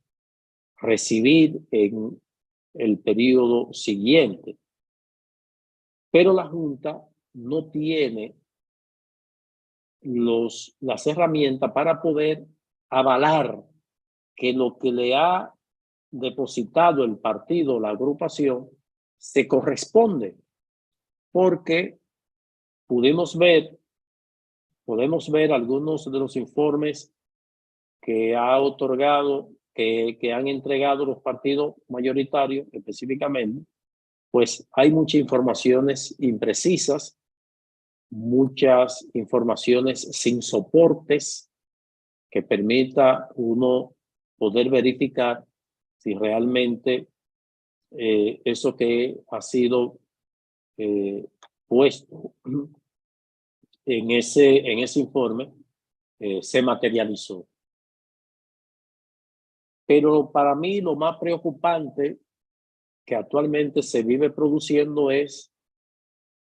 recibir en el periodo siguiente. Pero la Junta no tiene las herramientas para poder avalar que lo que le ha depositado el partido, la agrupación, se corresponde, porque podemos ver algunos de los informes que ha otorgado, que han entregado los partidos mayoritarios específicamente, pues hay muchas informaciones imprecisas, muchas informaciones sin soportes que permita uno poder verificar si realmente eso que ha sido puesto en ese informe se materializó. Pero para mí lo más preocupante que actualmente se vive produciendo es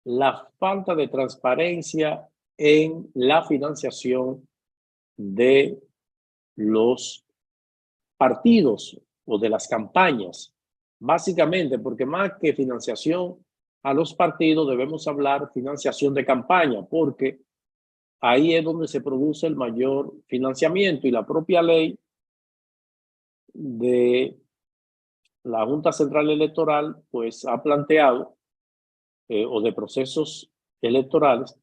la falta de transparencia en la financiación de los partidos o de las campañas. Básicamente, porque más que financiación a los partidos, debemos hablar financiación de campaña, porque ahí es donde se produce el mayor financiamiento, y la propia ley de la Junta Central Electoral pues ha planteado, o de procesos electorales,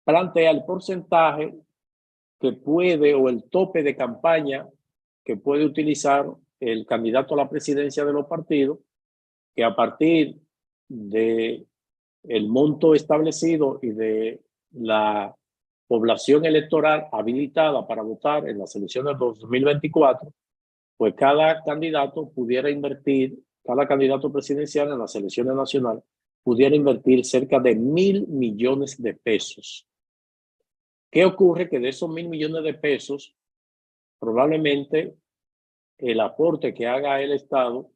plantea el porcentaje que puede, o el tope de campaña que puede utilizar el candidato a la presidencia de los partidos, que a partir de el monto establecido y de la población electoral habilitada para votar en las elecciones de 2024, pues cada candidato pudiera invertir, cada candidato presidencial en las elecciones nacionales pudiera invertir cerca de 1.000 millones de pesos. ¿Qué ocurre? Que de esos 1.000 millones de pesos, probablemente el aporte que haga el Estado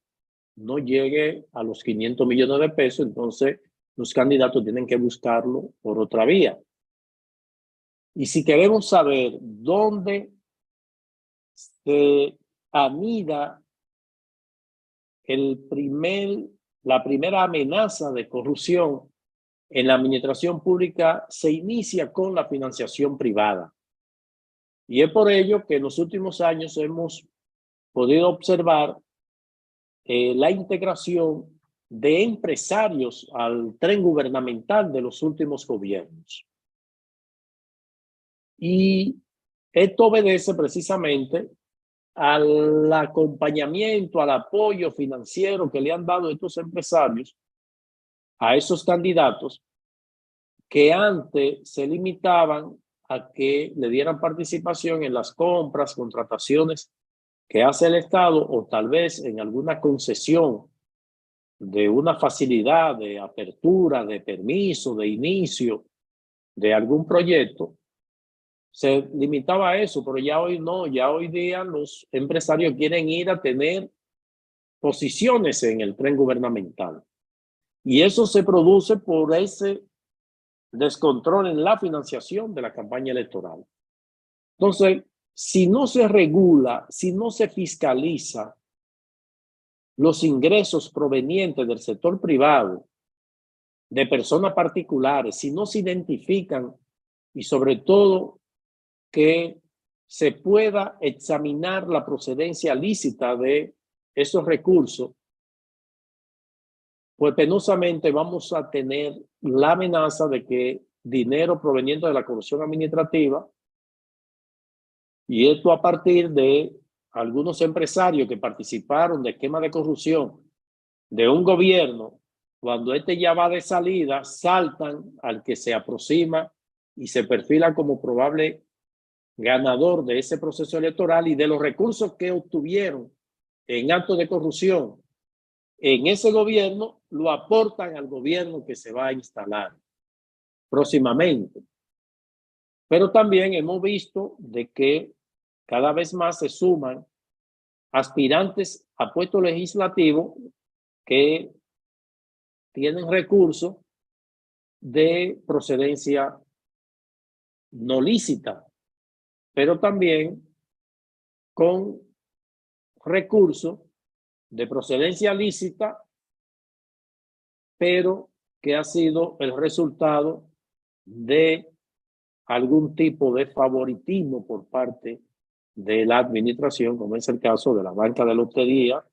no llegue a los 500 millones de pesos, entonces los candidatos tienen que buscarlo por otra vía. Y si queremos saber dónde se anida la primera amenaza de corrupción en la administración pública, se inicia con la financiación privada. Y es por ello que en los últimos años hemos podido observar la integración de empresarios al tren gubernamental de los últimos gobiernos. Y esto obedece precisamente al acompañamiento, al apoyo financiero que le han dado estos empresarios a esos candidatos, que antes se limitaban a que le dieran participación en las compras, contrataciones que hace el Estado, o tal vez en alguna concesión de una facilidad de apertura, de permiso, de inicio de algún proyecto. Se limitaba a eso, pero ya hoy no, ya hoy día los empresarios quieren ir a tener posiciones en el tren gubernamental. Y eso se produce por ese descontrol en la financiación de la campaña electoral. Entonces, si no se regula, si no se fiscaliza los ingresos provenientes del sector privado, de personas particulares, si no se identifican, y sobre todo que se pueda examinar la procedencia lícita de esos recursos, pues penosamente vamos a tener la amenaza de que dinero proveniente de la corrupción administrativa, y esto a partir de algunos empresarios que participaron de esquemas de corrupción de un gobierno, cuando este ya va de salida, saltan al que se aproxima y se perfila como probable ganador de ese proceso electoral, y de los recursos que obtuvieron en actos de corrupción en ese gobierno, lo aportan al gobierno que se va a instalar próximamente. Pero también hemos visto de que cada vez más se suman aspirantes a puestos legislativos que tienen recursos de procedencia no lícita, pero también con recursos de procedencia lícita, pero que ha sido el resultado de algún tipo de favoritismo por parte de la administración, como es el caso de la banca de lotería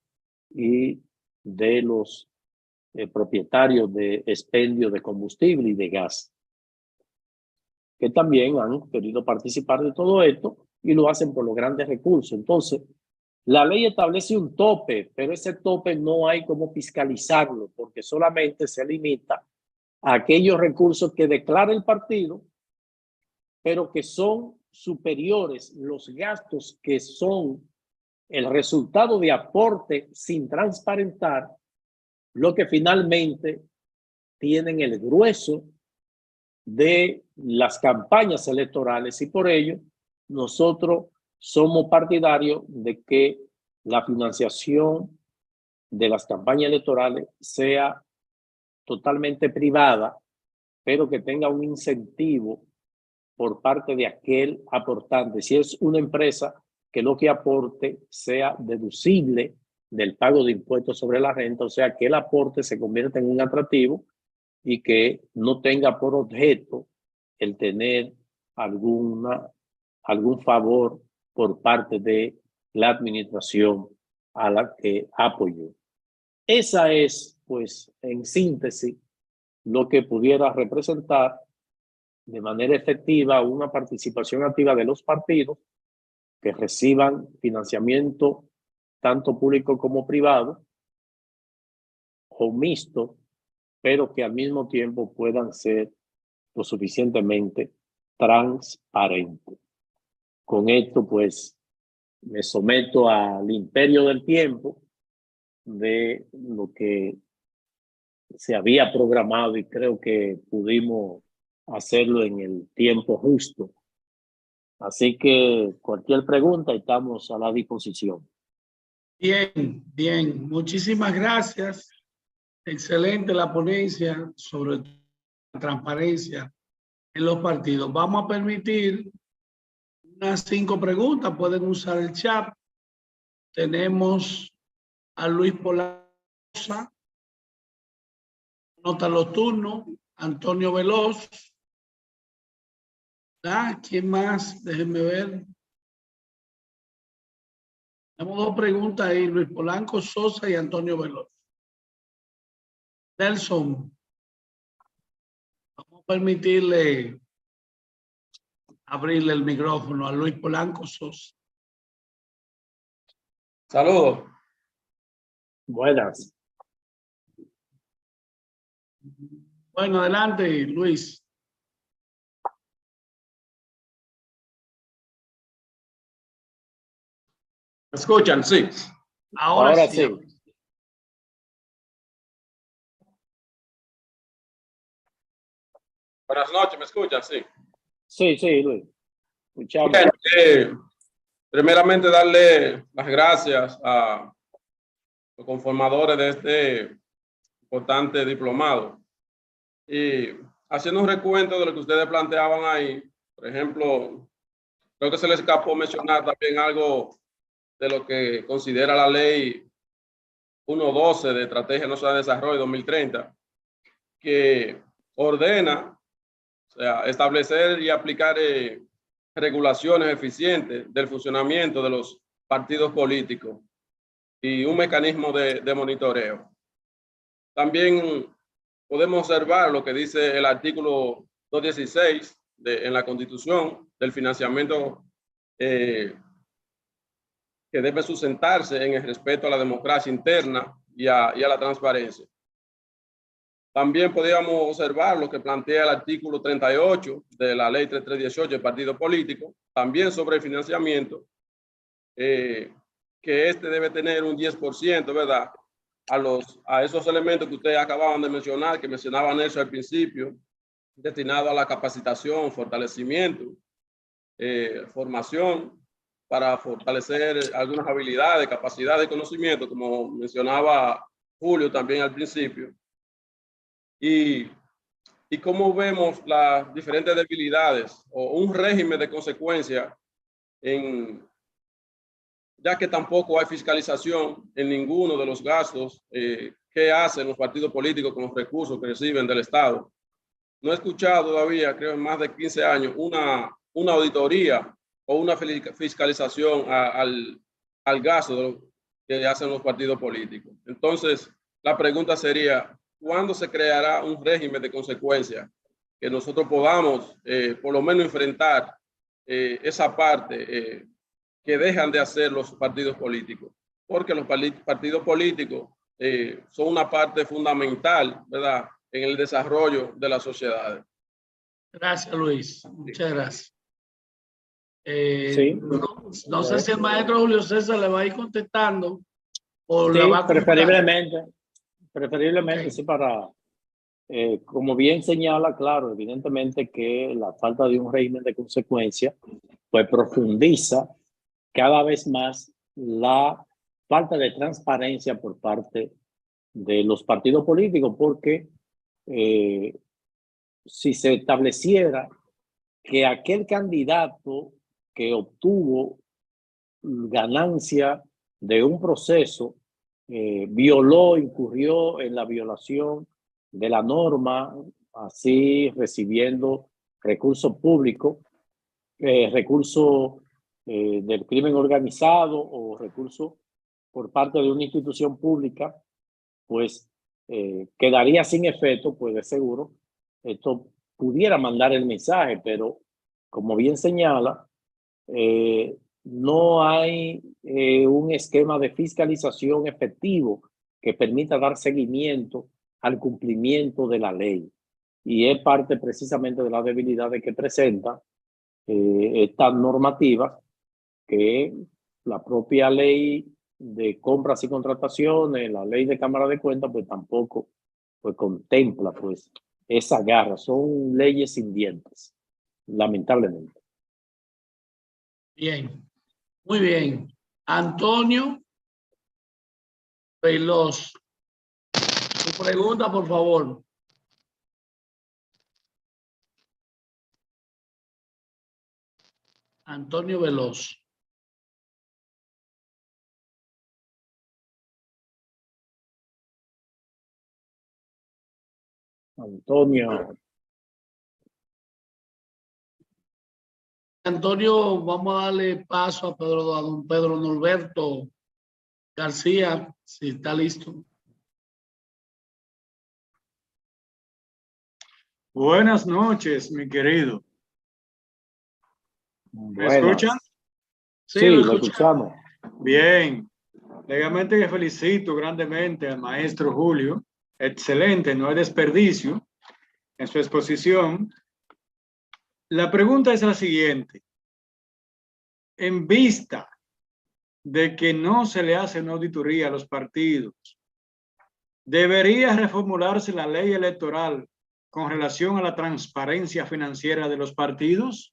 y de los propietarios de expendio de combustible y de gas, que también han querido participar de todo esto y lo hacen por los grandes recursos. Entonces, la ley establece un tope, pero ese tope no hay cómo fiscalizarlo, porque solamente se limita a aquellos recursos que declara el partido, pero que son superiores los gastos que son el resultado de aporte sin transparentar, lo que finalmente tienen el grueso de las campañas electorales, y por ello nosotros somos partidarios de que la financiación de las campañas electorales sea totalmente privada, pero que tenga un incentivo por parte de aquel aportante. Si es una empresa, que lo que aporte sea deducible del pago de impuestos sobre la renta, o sea, que el aporte se convierta en un atractivo y que no tenga por objeto el tener algún favor por parte de la administración a la que apoyó. Esa es, pues, en síntesis, lo que pudiera representar de manera efectiva una participación activa de los partidos que reciban financiamiento tanto público como privado o mixto, pero que al mismo tiempo puedan ser lo suficientemente transparentes. Con esto, pues, me someto al imperio del tiempo de lo que se había programado, y creo que pudimos hacerlo en el tiempo justo. Así que cualquier pregunta, estamos a la disposición. Bien, bien. Muchísimas gracias. Excelente la ponencia sobre la transparencia en los partidos. Vamos a permitir unas 5 preguntas. Pueden usar el chat. Tenemos a Luis Polanco, nota los turnos, Antonio Veloz. ¿Quién más? Déjenme ver. Tenemos 2 preguntas ahí, Luis Polanco Sosa y Antonio Veloz. Nelson, vamos a permitirle abrirle el micrófono a Luis Polanco Sosa. Saludos. Buenas. Bueno, adelante, Luis. ¿Me escuchan? Sí. Ahora sí. Buenas noches, ¿me escuchan? Sí. Sí, Luis. Escuchamos. Bien, primeramente, darle las gracias a los conformadores de este importante diplomado. Y haciendo un recuento de lo que ustedes planteaban ahí, por ejemplo, creo que se les escapó mencionar también algo de lo que considera la ley 1.12 de Estrategia Nacional de Desarrollo 2030, que ordena, o sea, establecer y aplicar regulaciones eficientes del funcionamiento de los partidos políticos y un mecanismo de monitoreo. También podemos observar lo que dice el artículo 216 en la Constitución del financiamiento que debe sustentarse en el respeto a la democracia interna y a la transparencia. También podríamos observar lo que plantea el artículo 38 de la ley 3318 del partido político, también sobre el financiamiento, que este debe tener un 10%, ¿verdad? A esos elementos que ustedes acababan de mencionar, que mencionaban eso al principio, destinado a la capacitación, fortalecimiento, formación, para fortalecer algunas habilidades, capacidades y conocimientos, como mencionaba Julio también al principio. y, y cómo vemos las diferentes debilidades o un régimen de consecuencia ya que tampoco hay fiscalización en ninguno de los gastos que hacen los partidos políticos con los recursos que reciben del Estado. No he escuchado todavía, creo en más de 15 años, una auditoría o una fiscalización al gasto que hacen los partidos políticos. Entonces, la pregunta sería, ¿cuándo se creará un régimen de consecuencia que nosotros podamos por lo menos enfrentar esa parte que dejan de hacer los partidos políticos? Porque los partidos políticos son una parte fundamental, ¿verdad?, en el desarrollo de las sociedades. Gracias, Luis. Muchas gracias. Sí. No sé si el maestro Julio César le va a ir contestando o Sí, le va a preferiblemente Okay. sí, para, como bien señala, claro, evidentemente que la falta de un régimen de consecuencia pues profundiza cada vez más la falta de transparencia por parte de los partidos políticos, porque si se estableciera que aquel candidato que obtuvo ganancia de un proceso incurrió en la violación de la norma, así recibiendo recursos públicos, recursos del crimen organizado o recursos por parte de una institución pública, pues quedaría sin efecto, pues de seguro esto pudiera mandar el mensaje, pero como bien señala, no hay un esquema de fiscalización efectivo que permita dar seguimiento al cumplimiento de la ley. Y es parte precisamente de las debilidades que presenta esta normativa, que la propia ley de compras y contrataciones, la ley de Cámara de Cuentas, pues tampoco pues contempla pues esa garra. Son leyes sin dientes, lamentablemente. Bien, muy bien. Antonio Veloz, su pregunta, por favor. Antonio Veloz. Antonio, vamos a darle paso a don Pedro Norberto García, si está listo. Buenas noches, mi querido. ¿Me escuchan? Sí, lo escuchamos. Bien. Legalmente que felicito grandemente al maestro Julio. Excelente, no hay desperdicio en su exposición. La pregunta es la siguiente. En vista de que no se le hace una auditoría a los partidos, ¿debería reformularse la ley electoral con relación a la transparencia financiera de los partidos?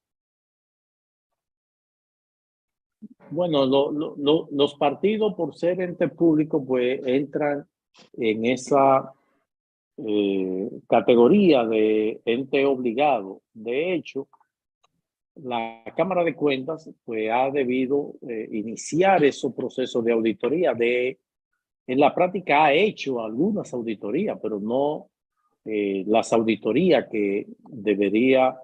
Bueno, los partidos, por ser ente público, pues entran en esa categoría de ente obligado. De hecho, la Cámara de Cuentas pues ha debido iniciar esos procesos de auditoría. En la práctica ha hecho algunas auditorías, pero no las auditorías que debería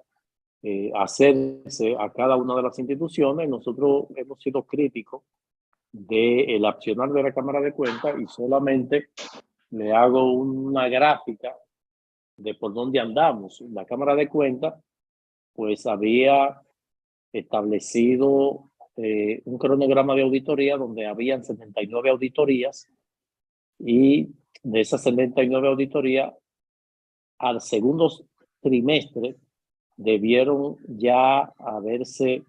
hacerse a cada una de las instituciones. Nosotros hemos sido críticos del accionar de la Cámara de Cuentas y solamente le hago una gráfica de por dónde andamos. La Cámara de Cuentas pues había establecido un cronograma de auditoría donde habían 79 auditorías, y de esas 79 auditorías al segundo trimestre debieron ya haberse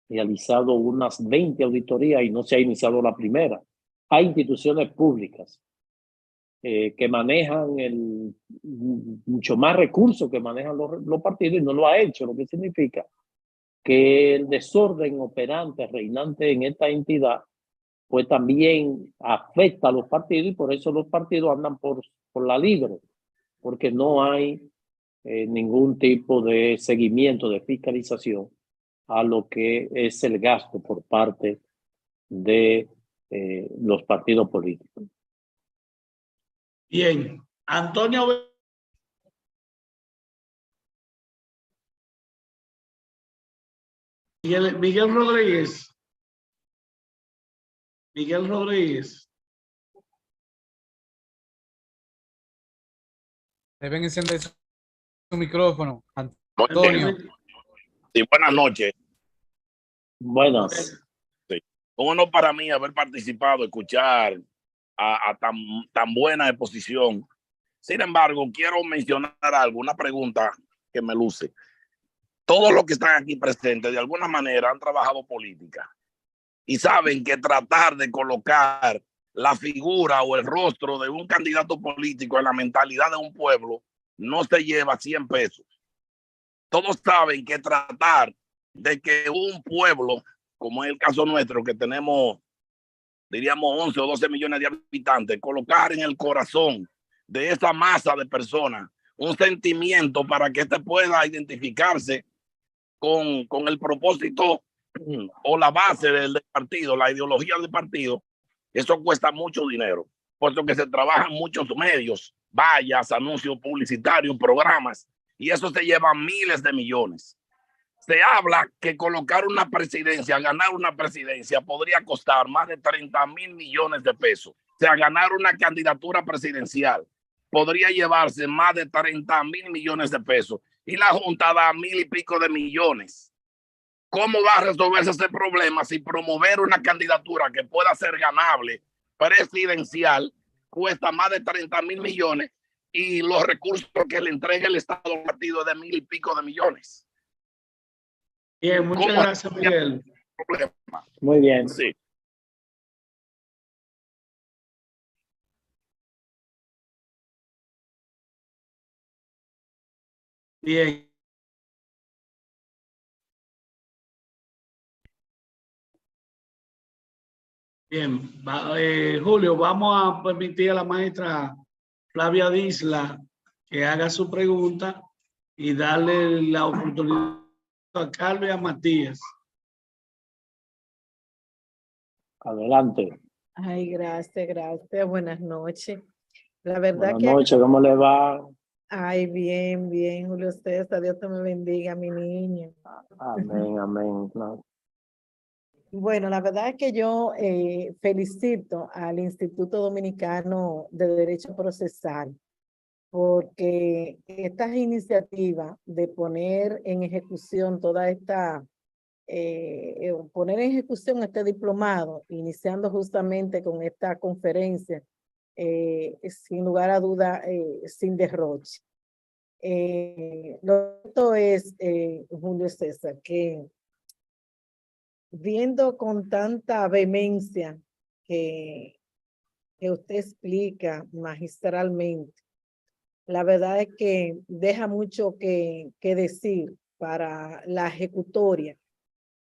realizado unas 20 auditorías y no se ha iniciado la primera. Hay instituciones públicas que manejan mucho más recursos que manejan los partidos y no lo ha hecho, lo que significa que el desorden operante, reinante en esta entidad, pues también afecta a los partidos, y por eso los partidos andan por la libre. porque no hay ningún tipo de seguimiento, de fiscalización a lo que es el gasto por parte de los partidos políticos. Bien, Antonio. Miguel Rodríguez. Miguel Rodríguez. Deben encender su micrófono. Antonio. Sí, buenas noches. Buenas. Sí. Un honor para mí haber participado, escuchar a tan buena exposición. Sin embargo, quiero mencionar algo, una pregunta que me luce. Todos los que están aquí presentes, de alguna manera, han trabajado política y saben que tratar de colocar la figura o el rostro de un candidato político en la mentalidad de un pueblo no se lleva 100 pesos. Todos saben que tratar de que un pueblo, como es el caso nuestro, que tenemos, diríamos, 11 o 12 millones de habitantes, colocar en el corazón de esa masa de personas un sentimiento para que éste pueda identificarse con el propósito o la base del partido, la ideología del partido, eso cuesta mucho dinero, puesto que se trabajan muchos medios, vallas, anuncios publicitarios, programas, y eso se lleva miles de millones. Se habla que colocar una presidencia, ganar una presidencia, podría costar más de 30,000 millones de pesos. O sea, ganar una candidatura presidencial podría llevarse más de 30,000 millones de pesos. Y la Junta da 1,000 y pico de millones. ¿Cómo va a resolverse ese problema si promover una candidatura que pueda ser ganable presidencial cuesta más de 30,000 millones y los recursos que le entrega el Estado al partido de 1,000 y pico de millones? Bien, muchas gracias, Miguel. Muy bien. Sí. Bien. Bien, Julio, vamos a permitir a la maestra Flavia Disla que haga su pregunta y darle la oportunidad a Carlos y a Matías. Adelante. Ay, gracias. Buenas noches. La verdad Buenas noches, ¿cómo le va? Ay, bien, Julio César. Dios te me bendiga, mi niño. Amén, amén. Claro. Bueno, la verdad es que yo felicito al Instituto Dominicano de Derecho Procesal porque estas iniciativas de poner en ejecución toda esta, poner en ejecución este diplomado, iniciando justamente con esta conferencia, sin lugar a duda, sin derroche. Lo cierto es, Julio César, que viendo con tanta vehemencia que usted explica magistralmente, la verdad es que deja mucho que decir para la ejecutoria.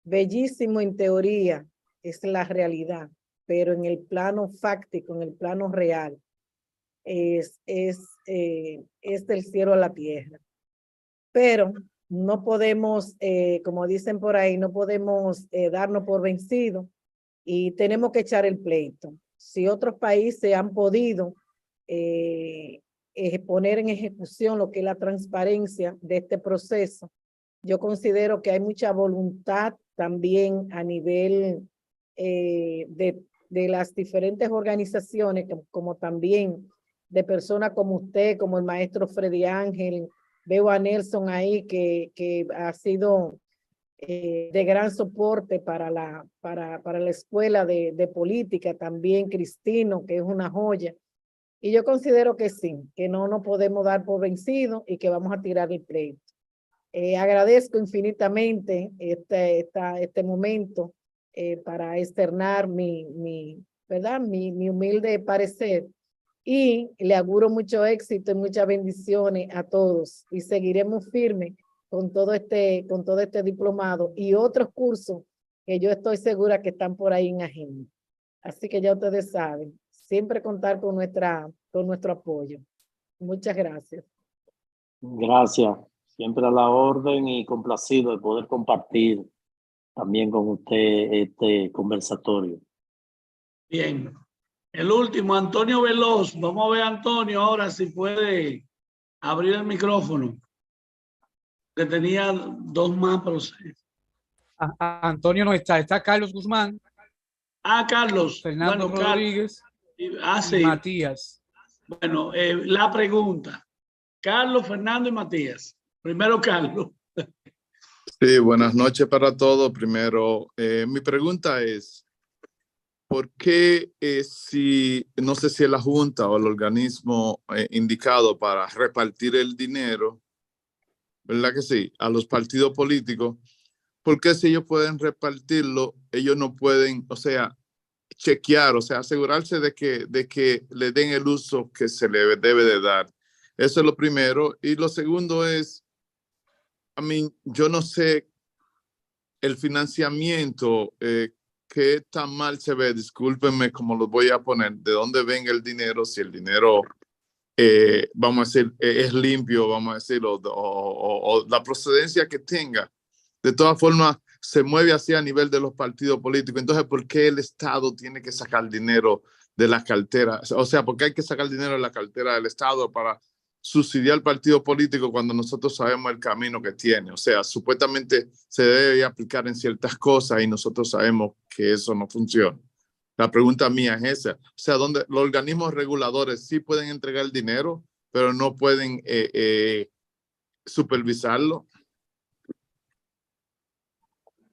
Bellísimo en teoría, es la realidad, pero en el plano fáctico, en el plano real, es del cielo a la tierra. Pero no podemos, como dicen por ahí, no podemos darnos por vencidos y tenemos que echar el pleito. Si otros países han podido poner en ejecución lo que es la transparencia de este proceso, yo considero que hay mucha voluntad también a nivel de las diferentes organizaciones, como también de personas como usted, como el maestro Freddy Ángel. Veo a Nelson ahí que ha sido de gran soporte para la escuela de política, también Cristino, que es una joya. Y yo considero que sí, que no nos podemos dar por vencidos y que vamos a tirar el pleito. Agradezco infinitamente este momento para externar mi humilde parecer y le auguro mucho éxito y muchas bendiciones a todos y seguiremos firmes con todo este diplomado y otros cursos que yo estoy segura que están por ahí en agenda. Así que ya ustedes saben, siempre contar con nuestro apoyo. Muchas gracias. Gracias. Siempre a la orden y complacido de poder compartir también con usted este conversatorio. Bien. El último, Antonio Veloz. Vamos a ver, Antonio, ahora si puede abrir el micrófono. Que tenía dos más procesos. Antonio no está, está Carlos Guzmán, Carlos. Fernando Bueno, Rodríguez y y Matías. Bueno, la pregunta. Carlos, Fernando y Matías. Primero, Carlos. Sí, buenas noches para todos. Primero, mi pregunta es, ¿por qué no sé si es la Junta o el organismo indicado para repartir el dinero, ¿verdad que sí?, a los partidos políticos? ¿Por qué si ellos pueden repartirlo, ellos no pueden, o sea, chequear, o sea, asegurarse de que le den el uso que se le debe de dar? Eso es lo primero. Y lo segundo es, yo no sé el financiamiento, qué tan mal se ve, discúlpenme cómo lo voy a poner, de dónde venga el dinero, si el dinero, vamos a decir, es limpio, vamos a decir, o la procedencia que tenga. De todas formas, se mueve así a nivel de los partidos políticos. Entonces, ¿por qué el Estado tiene que sacar dinero de la cartera? O sea, ¿por qué hay que sacar dinero de la cartera del Estado para subsidiar al partido político cuando nosotros sabemos el camino que tiene? O sea, supuestamente se debe aplicar en ciertas cosas y nosotros sabemos que eso no funciona. La pregunta mía es esa. O sea, donde los organismos reguladores sí pueden entregar el dinero, pero no pueden supervisarlo.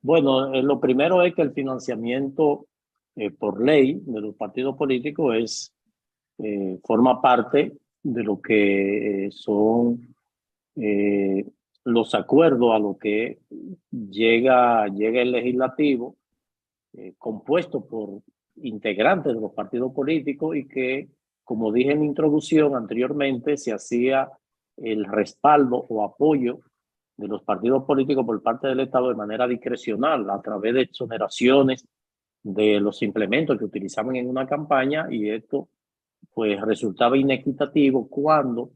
Bueno, lo primero es que el financiamiento por ley de los partidos políticos forma parte de lo que son los acuerdos a lo que llega el legislativo, compuesto por integrantes de los partidos políticos, y que, como dije en mi introducción anteriormente, se hacía el respaldo o apoyo de los partidos políticos por parte del Estado de manera discrecional, a través de exoneraciones de los implementos que utilizaban en una campaña, y esto pues resultaba inequitativo cuando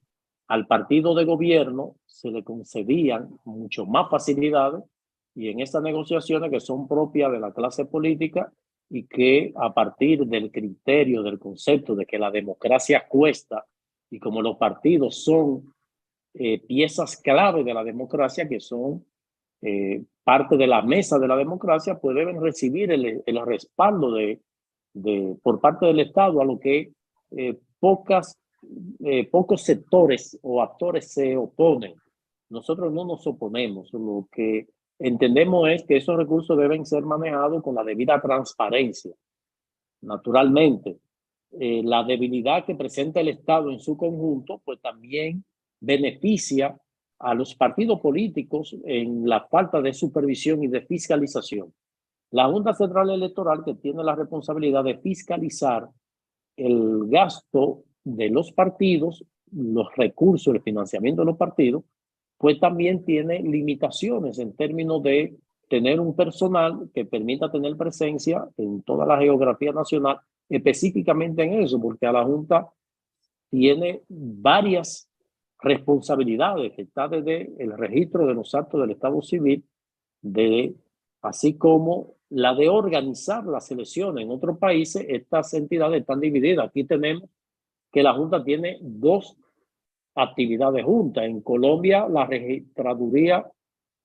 al partido de gobierno se le concedían mucho más facilidades, y en estas negociaciones que son propias de la clase política y que, a partir del criterio, del concepto de que la democracia cuesta, y como los partidos son piezas clave de la democracia, que son parte de la mesa de la democracia, pues deben recibir el respaldo por parte del Estado, a lo que pocos sectores o actores se oponen. Nosotros no nos oponemos. Lo que entendemos es que esos recursos deben ser manejados con la debida transparencia. Naturalmente, la debilidad que presenta el Estado en su conjunto, pues también beneficia a los partidos políticos en la falta de supervisión y de fiscalización. La Junta Central Electoral, que tiene la responsabilidad de fiscalizar el gasto de los partidos, los recursos, el financiamiento de los partidos, pues también tiene limitaciones en términos de tener un personal que permita tener presencia en toda la geografía nacional, específicamente en eso, porque a la Junta tiene varias responsabilidades, que está desde el registro de los actos del Estado Civil, así como la de organizar las elecciones. En otros países estas entidades están divididas. Aquí tenemos que la Junta tiene dos actividades juntas. En Colombia, la Registraduría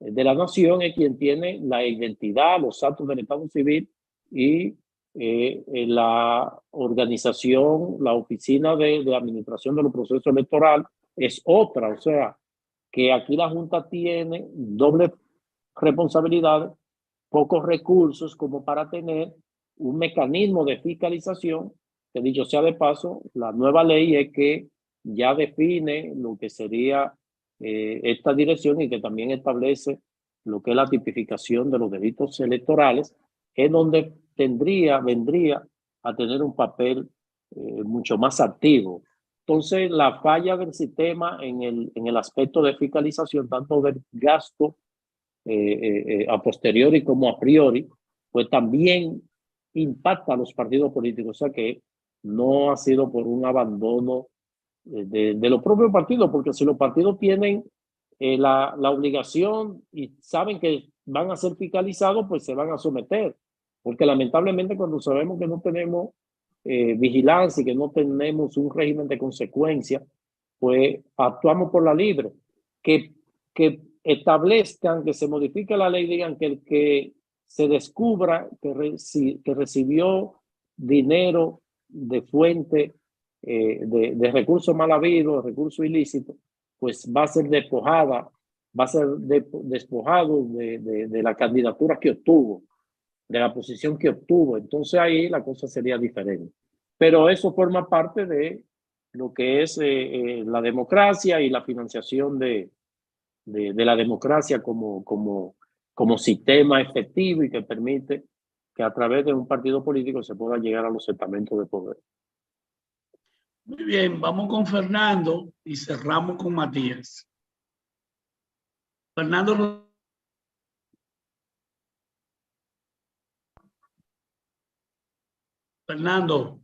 de la Nación es quien tiene la identidad, los actos del Estado Civil, y la organización, la Oficina de Administración de los Procesos Electorales es otra. O sea, que aquí la Junta tiene doble responsabilidad, pocos recursos como para tener un mecanismo de fiscalización, que, dicho sea de paso, la nueva ley es que ya define lo que sería esta dirección, y que también establece lo que es la tipificación de los delitos electorales, en donde vendría a tener un papel mucho más activo. Entonces, la falla del sistema en el aspecto de fiscalización, tanto del gasto a posteriori como a priori, pues también impacta a los partidos políticos. O sea que no ha sido por un abandono de los propios partidos, porque si los partidos tienen la obligación y saben que van a ser fiscalizados, pues se van a someter, porque lamentablemente cuando sabemos que no tenemos vigilancia y que no tenemos un régimen de consecuencia, pues actuamos por la libre. Que establezcan, que se modifique la ley, digan que el que se descubra que recibió dinero de fuente de recursos mal habidos, recursos ilícitos, pues va a ser despojado de la candidatura que obtuvo, de la posición que obtuvo. Entonces ahí la cosa sería diferente. Pero eso forma parte de lo que es la democracia y la financiación de la democracia como sistema efectivo y que permite que a través de un partido político se pueda llegar a los estamentos de poder. Muy bien, vamos con Fernando y cerramos con Matías. Fernando. Fernando.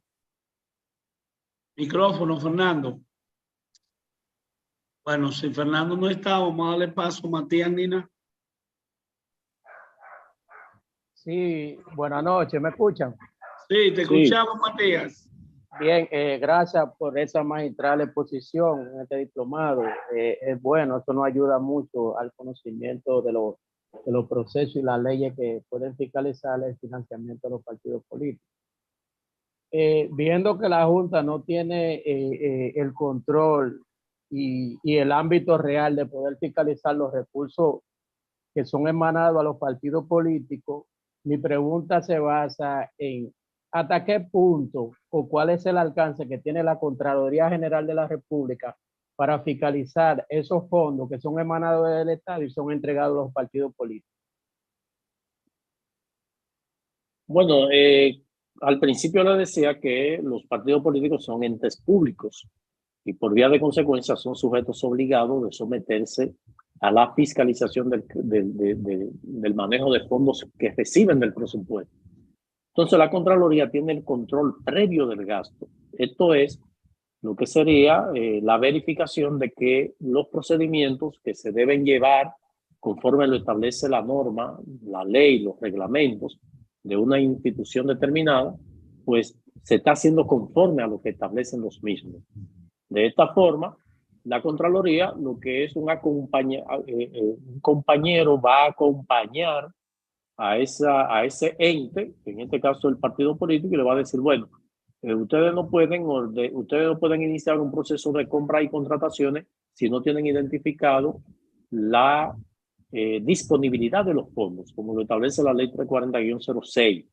Micrófono, Fernando. Bueno, si Fernando no está, vamos a darle paso a Matías, Nina. Sí, buenas noches, ¿me escuchan? Sí, te escuchamos, Matías. Bien, gracias por esa magistral exposición en este diplomado. Es bueno, eso nos ayuda mucho al conocimiento de los procesos y las leyes que pueden fiscalizar el financiamiento de los partidos políticos. Viendo que la Junta no tiene el control y el ámbito real de poder fiscalizar los recursos que son emanados a los partidos políticos, mi pregunta se basa en ¿hasta qué punto o cuál es el alcance que tiene la Contraloría General de la República para fiscalizar esos fondos que son emanados del Estado y son entregados a los partidos políticos? Bueno, al principio le decía que los partidos políticos son entes públicos y por vía de consecuencia son sujetos obligados de someterse a la fiscalización del manejo de fondos que reciben del presupuesto. Entonces la Contraloría tiene el control previo del gasto. Esto es lo que sería la verificación de que los procedimientos que se deben llevar conforme lo establece la norma, la ley, los reglamentos de una institución determinada, pues se está haciendo conforme a lo que establecen los mismos. De esta forma, la Contraloría, lo que es un compañero, va a acompañar a ese ente, en este caso el partido político, y le va a decir, bueno, ustedes no pueden iniciar un proceso de compra y contrataciones si no tienen identificado la disponibilidad de los fondos, como lo establece la ley 340-06.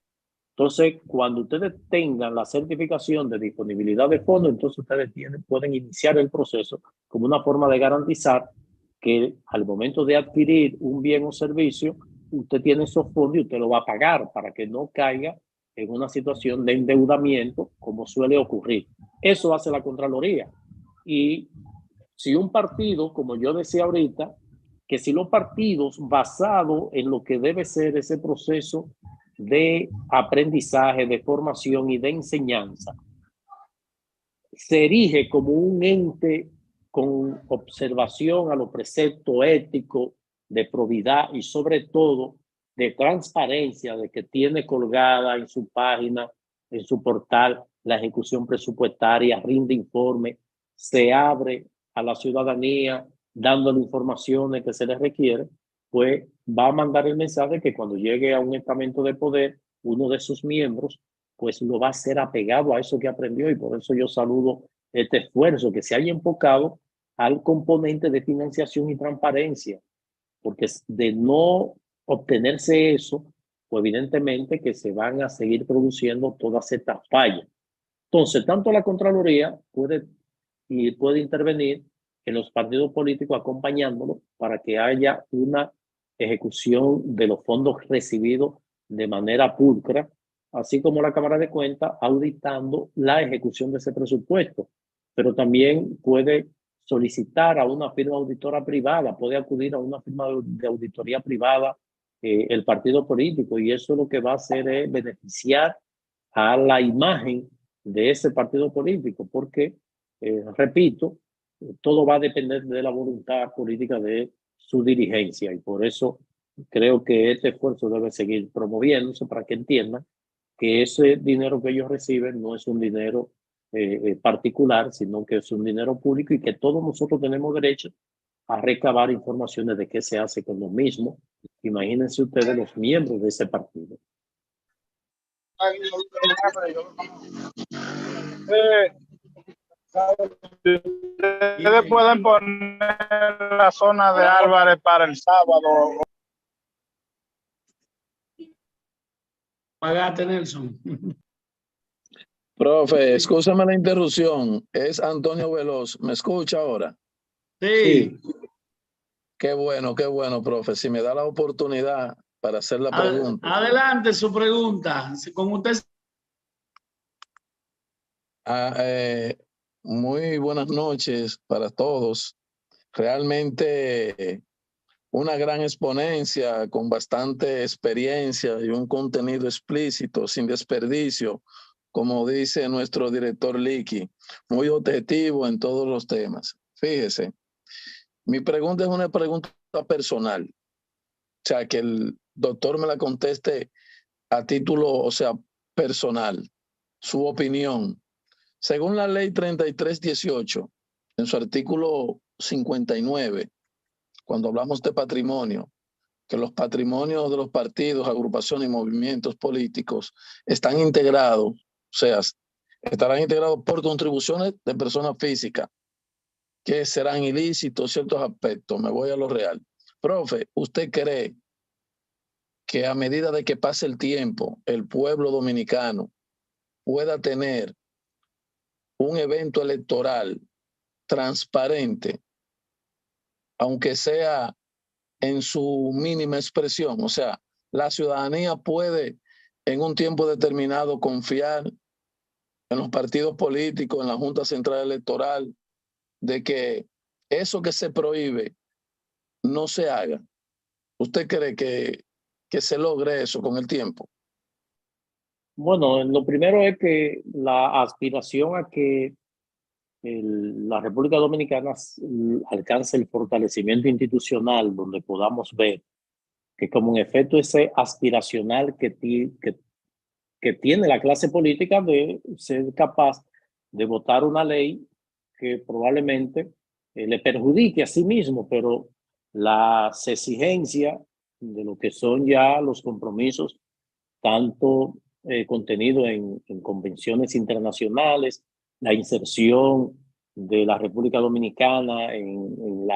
Entonces, cuando ustedes tengan la certificación de disponibilidad de fondos, entonces ustedes pueden iniciar el proceso como una forma de garantizar que al momento de adquirir un bien o servicio, usted tiene esos fondos y usted lo va a pagar para que no caiga en una situación de endeudamiento como suele ocurrir. Eso hace la Contraloría. Y si un partido, como yo decía ahorita, que si los partidos basados en lo que debe ser ese proceso de aprendizaje, de formación y de enseñanza, se erige como un ente con observación a los preceptos éticos de probidad y sobre todo de transparencia, de que tiene colgada en su página, en su portal, la ejecución presupuestaria, rinde informe, se abre a la ciudadanía dándole informaciones que se les requiere, pues va a mandar el mensaje que cuando llegue a un estamento de poder, uno de sus miembros, pues lo va a hacer apegado a eso que aprendió, y por eso yo saludo este esfuerzo que se haya enfocado al componente de financiación y transparencia, porque de no obtenerse eso, pues evidentemente que se van a seguir produciendo todas estas fallas. Entonces, tanto la Contraloría puede intervenir en los partidos políticos acompañándolo para que haya una ejecución de los fondos recibidos de manera pulcra, así como la Cámara de Cuentas auditando la ejecución de ese presupuesto. Pero también puede solicitar a una firma auditora privada, puede acudir a una firma de auditoría privada el partido político, y eso lo que va a hacer es beneficiar a la imagen de ese partido político, porque repito, todo va a depender de la voluntad política de su dirigencia y por eso creo que este esfuerzo debe seguir promoviéndose para que entiendan que ese dinero que ellos reciben no es un dinero particular, sino que es un dinero público y que todos nosotros tenemos derecho a recabar informaciones de qué se hace con lo mismo. Imagínense ustedes los miembros de ese partido. Ustedes pueden poner la zona de Álvarez para el sábado. Pagate, Nelson. Profe, escúchame la interrupción. Es Antonio Veloz. ¿Me escucha ahora? Sí. Qué bueno, profe. Si me da la oportunidad para hacer la pregunta. Adelante su pregunta. Con usted. Muy buenas noches para todos. Realmente una gran exponencia con bastante experiencia y un contenido explícito, sin desperdicio, como dice nuestro director Licky, muy objetivo en todos los temas. Fíjese, mi pregunta es una pregunta personal, o sea, que el doctor me la conteste a título, o sea, personal, su opinión. Según la ley 3318, en su artículo 59, cuando hablamos de patrimonio, que los patrimonios de los partidos, agrupaciones y movimientos políticos están integrados, o sea, estarán integrados por contribuciones de personas físicas, que serán ilícitos ciertos aspectos. Me voy a lo real. Profe, ¿usted cree que a medida de que pase el tiempo, el pueblo dominicano pueda tener un evento electoral transparente, aunque sea en su mínima expresión? O sea, la ciudadanía puede en un tiempo determinado confiar en los partidos políticos, en la Junta Central Electoral, de que eso que se prohíbe no se haga. ¿Usted cree que se logre eso con el tiempo? Bueno, lo primero es que la aspiración a que la República Dominicana alcance el fortalecimiento institucional, donde podamos ver que como en efecto ese aspiracional que tiene la clase política de ser capaz de votar una ley que probablemente le perjudique a sí mismo, pero las exigencias de lo que son ya los compromisos, tanto contenido en convenciones internacionales, la inserción de la República Dominicana en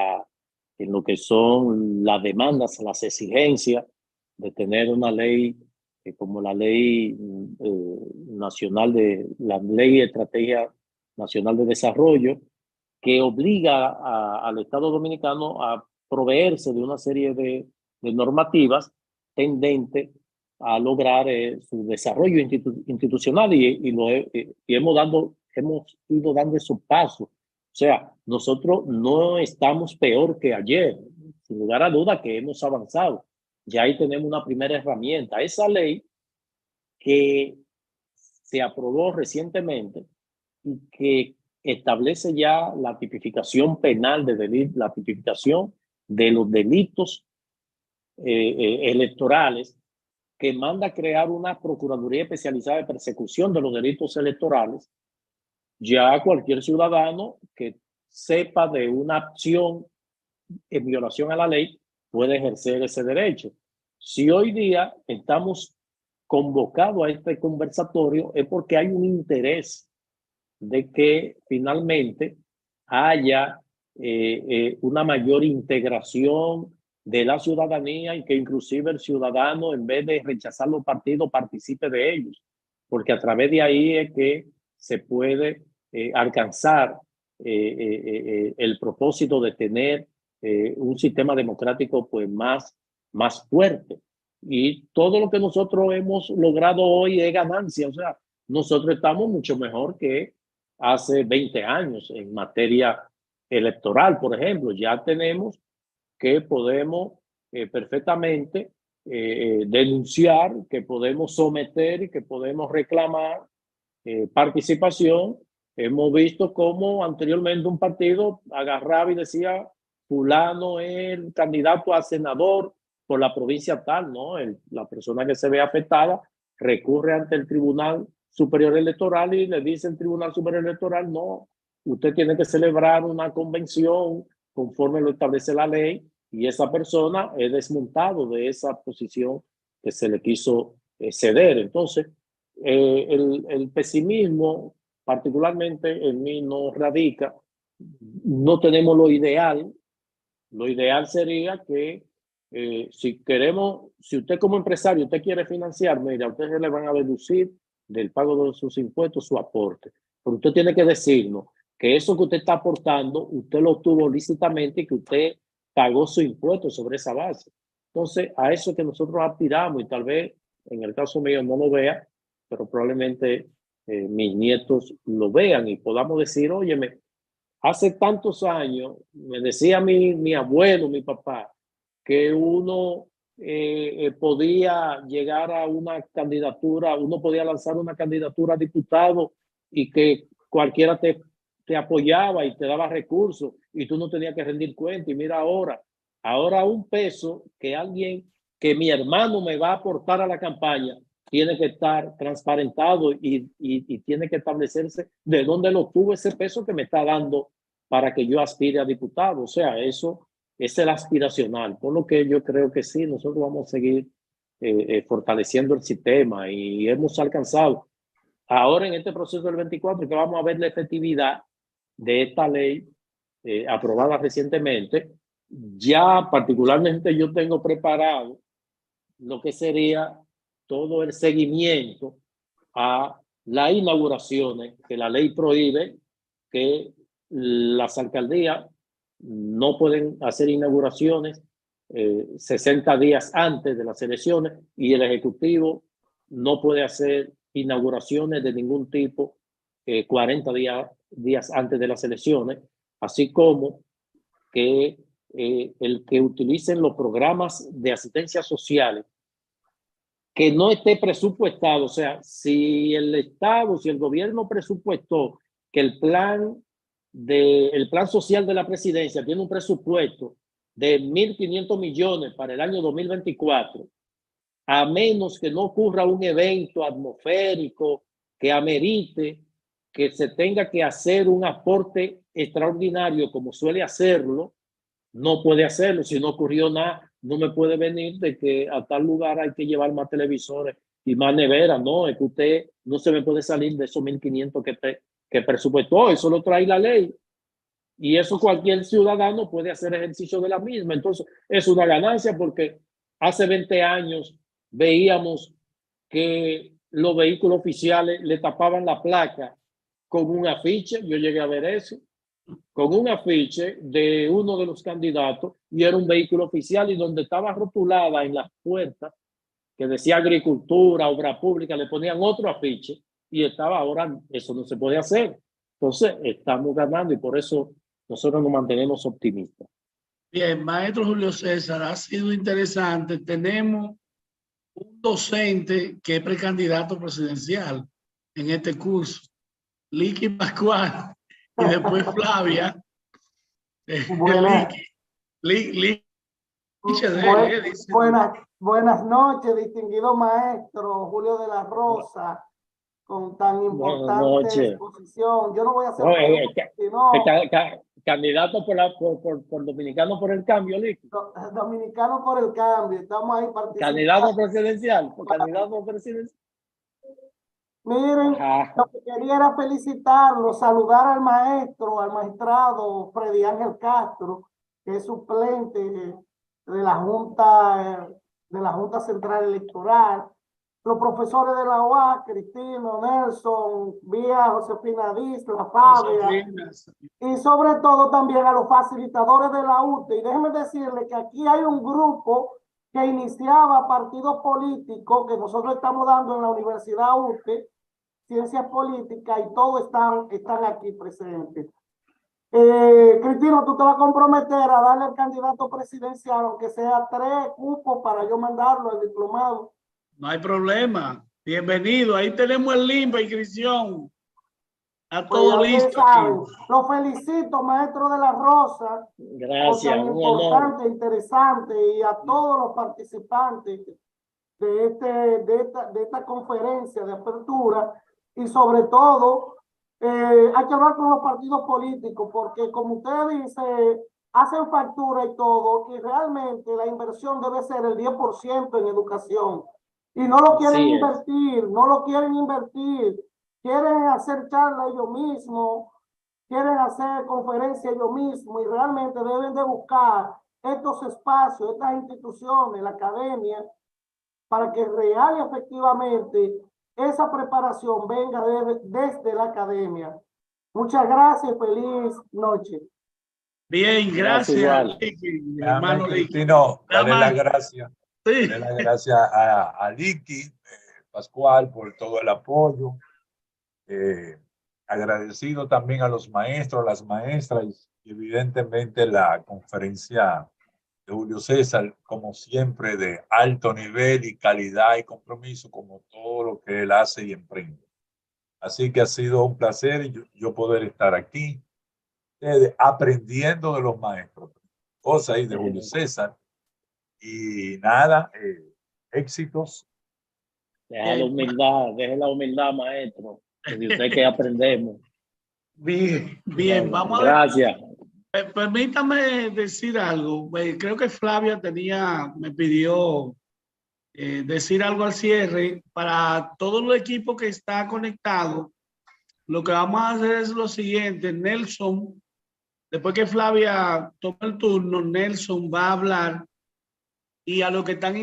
lo que son las demandas, las exigencias de tener una ley como la ley nacional la ley de estrategia nacional de desarrollo, que obliga al Estado Dominicano a proveerse de una serie de normativas tendentes a lograr su desarrollo institucional y hemos ido dando esos pasos. O sea, nosotros no estamos peor que ayer, sin lugar a duda que hemos avanzado. Ya ahí tenemos una primera herramienta. Esa ley que se aprobó recientemente y que establece ya la tipificación penal la tipificación de los delitos electorales, que manda a crear una Procuraduría Especializada de Persecución de los Delitos Electorales. Ya cualquier ciudadano que sepa de una acción en violación a la ley puede ejercer ese derecho. Si hoy día estamos convocados a este conversatorio es porque hay un interés de que finalmente haya una mayor integración de la ciudadanía y que inclusive el ciudadano, en vez de rechazar los partidos, participe de ellos, porque a través de ahí es que se puede alcanzar el propósito de tener un sistema democrático pues más fuerte. Y todo lo que nosotros hemos logrado hoy es ganancia. O sea, nosotros estamos mucho mejor que hace 20 años en materia electoral, por ejemplo. Ya tenemos que podemos perfectamente denunciar, que podemos someter y que podemos reclamar participación hemos visto cómo anteriormente un partido agarraba y decía, fulano es el candidato a senador por la provincia tal, ¿no? La persona que se ve afectada recurre ante el Tribunal Superior Electoral y le dice el Tribunal Superior Electoral, no, usted tiene que celebrar una convención conforme lo establece la ley, y esa persona es desmontado de esa posición que se le quiso ceder. Entonces, el pesimismo, particularmente en mí, no radica, no tenemos lo ideal. Lo ideal sería que si queremos, si usted como empresario, usted quiere financiar, mira, a ustedes le van a deducir del pago de sus impuestos su aporte. Pero usted tiene que decirnos que eso que usted está aportando, usted lo obtuvo lícitamente y que usted pagó su impuesto sobre esa base. Entonces, a eso que nosotros aspiramos, y tal vez en el caso mío no lo vea, pero probablemente mis nietos lo vean y podamos decir, óyeme, hace tantos años, me decía mi abuelo, mi papá, que uno podía llegar a una candidatura, uno podía lanzar una candidatura a diputado y que cualquiera te apoyaba y te daba recursos y tú no tenías que rendir cuenta. Y mira ahora un peso que mi hermano me va a aportar a la campaña, tiene que estar transparentado y tiene que establecerse de dónde lo tuvo ese peso que me está dando para que yo aspire a diputado. O sea, eso es el aspiracional, por lo que yo creo que sí, nosotros vamos a seguir fortaleciendo el sistema y hemos alcanzado ahora en este proceso del 24 que vamos a ver la efectividad de esta ley aprobada recientemente. Ya particularmente yo tengo preparado lo que sería todo el seguimiento a las inauguraciones que la ley prohíbe, que las alcaldías no pueden hacer inauguraciones 60 días antes de las elecciones y el Ejecutivo no puede hacer inauguraciones de ningún tipo 40 días antes de las elecciones, así como que el que utilicen los programas de asistencia social que no esté presupuestado. O sea, si el Estado, si el gobierno presupuestó que el plan social de la presidencia tiene un presupuesto de 1.500 millones para el año 2024, a menos que no ocurra un evento atmosférico que amerite que se tenga que hacer un aporte extraordinario como suele hacerlo, no puede hacerlo. Si no ocurrió nada, no me puede venir de que a tal lugar hay que llevar más televisores y más neveras. No, es que usted no se me puede salir de esos 1.500 que presupuestó. Eso lo trae la ley. Y eso cualquier ciudadano puede hacer ejercicio de la misma. Entonces, es una ganancia porque hace 20 años veíamos que los vehículos oficiales le tapaban la placa con un afiche. Yo llegué a ver eso, con un afiche de uno de los candidatos, y era un vehículo oficial y donde estaba rotulada en las puertas que decía agricultura, obra pública, le ponían otro afiche y estaba. Ahora eso no se puede hacer. Entonces estamos ganando y por eso nosotros nos mantenemos optimistas. Bien, maestro Julio César, ha sido interesante. Tenemos un docente que es precandidato presidencial en este curso, Licky Pascual, y después Flavia. Buenas noches, distinguido maestro Julio de la Rosa, con tan importante exposición. Yo no voy a hacer candidato por Dominicano por el Cambio, Licky. Dominicano por el Cambio, estamos ahí participando. Candidato presidencial, candidato presidencial. Miren, lo que quería era felicitarlo, saludar al maestro, al magistrado Freddy Ángel Castro, que es suplente de la Junta Central Electoral, los profesores de la UAS, Cristino, Nelson, Vía, Josefina Disla, Fabia, y sobre todo también a los facilitadores de la UTE. Y déjenme decirles que aquí hay un grupo que iniciaba partidos políticos que nosotros estamos dando en la Universidad UTE, Ciencias Políticas, y todos están aquí presentes. Cristino, tú te vas a comprometer a darle al candidato presidencial, aunque sea 3 cupos, para yo mandarlo al diplomado. No hay problema. Bienvenido. Ahí tenemos el link para inscripción. Está Pues todo ya ustedes listo saben. aquí. Lo felicito, maestro de la Rosa, por Gracias, tan un honor. importante, interesante, y a todos los participantes de esta conferencia de apertura, y sobre todo hay que hablar con los partidos políticos, porque como usted dice, hacen factura y todo, y realmente la inversión debe ser el 10% en educación, y no lo quieren Así es. invertir, no lo quieren invertir, quieren hacer charlas ellos mismos, quieren hacer conferencias ellos mismos, y realmente deben de buscar estos espacios, estas instituciones, la academia, para que real y efectivamente esa preparación venga desde la academia. Muchas gracias, feliz noche. Bien, Gracias, gracias, igual. Licky, hermano Licky. Cristino, darle Nada las más. gracias. Sí. Darle las gracias a Licky, Pascual, por todo el apoyo. Agradecido también a los maestros, las maestras y evidentemente la conferencia de Julio César, como siempre, de alto nivel y calidad y compromiso, como todo lo que él hace y emprende. Así que ha sido un placer yo poder estar aquí, aprendiendo de los maestros, cosas ahí de Julio César. Y nada, éxitos. Deja la humildad, maestro. De usted que aprendemos. Bien, bien, vamos a ver. Gracias. Permítame decir algo. Creo que Flavia me pidió decir algo al cierre. Para todo el equipo que está conectado, lo que vamos a hacer es lo siguiente. Nelson, después que Flavia tome el turno, Nelson va a hablar, y a los que están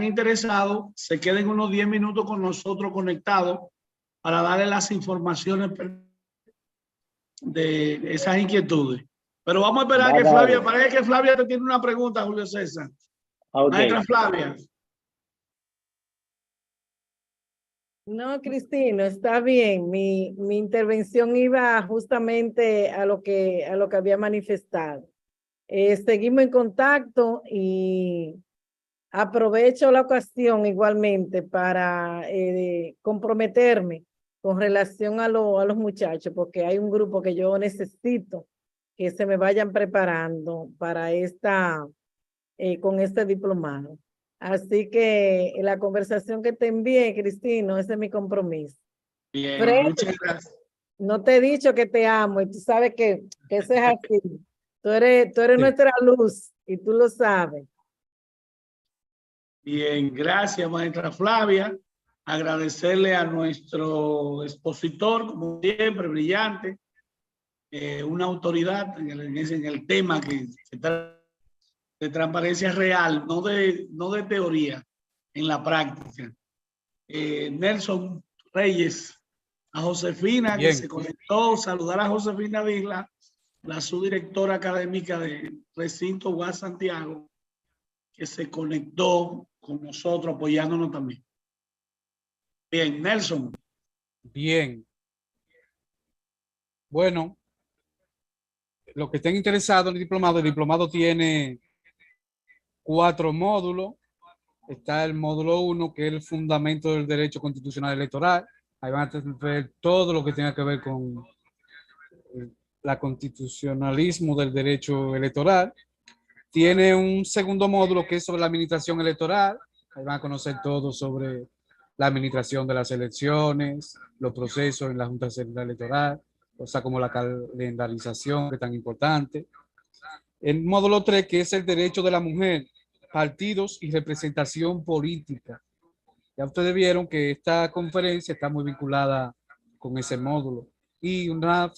interesados se queden unos 10 minutos con nosotros conectados para darle las informaciones de esas inquietudes. Pero vamos a esperar que Flavia, parece que Flavia te tiene una pregunta, Julio César. Okay. Maestra Flavia. No, Cristino, está bien. Mi intervención iba justamente a lo que había manifestado. Seguimos en contacto y aprovecho la ocasión igualmente para comprometerme con relación a los muchachos, porque hay un grupo que yo necesito que se me vayan preparando para con este diplomado. Así que la conversación que te envié, Cristino, ese es mi compromiso. Bien, Fred, muchas gracias. No te he dicho que te amo y tú sabes que eso es así. Tú eres nuestra luz y tú lo sabes. Bien, gracias, maestra Flavia. Agradecerle a nuestro expositor, como siempre, brillante, una autoridad en el tema que se trata de transparencia real, no de teoría, en la práctica. Nelson Reyes, a Josefina, Bien. que se conectó, saludar a Josefina Vigla, la subdirectora académica de Recinto UAS Santiago, que se conectó con nosotros apoyándonos también. Bien, Nelson. Bien. Bueno, los que estén interesados en el diplomado tiene 4 módulos. Está el módulo 1, que es el fundamento del derecho constitucional electoral. Ahí van a ver todo lo que tenga que ver con la constitucionalismo del derecho electoral. Tiene un segundo módulo que es sobre la administración electoral. Ahí van a conocer todo sobre la administración de las elecciones, los procesos en la Junta Central Electoral, cosas como la calendarización, que es tan importante. El módulo 3, que es el derecho de la mujer, partidos y representación política. Ya ustedes vieron que esta conferencia está muy vinculada con ese módulo. Y una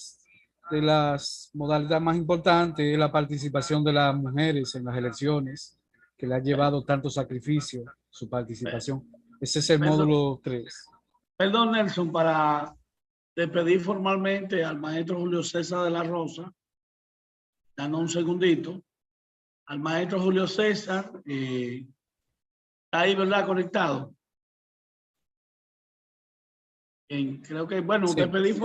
de las modalidades más importantes es la participación de las mujeres en las elecciones, que le ha llevado tanto sacrificio su participación. Ese es el módulo 3. Perdón, Nelson, para despedir formalmente al maestro Julio César de la Rosa, dando un segundito, al maestro Julio César, está ahí, ¿verdad? Conectado. Creo que, bueno, Sí. despedí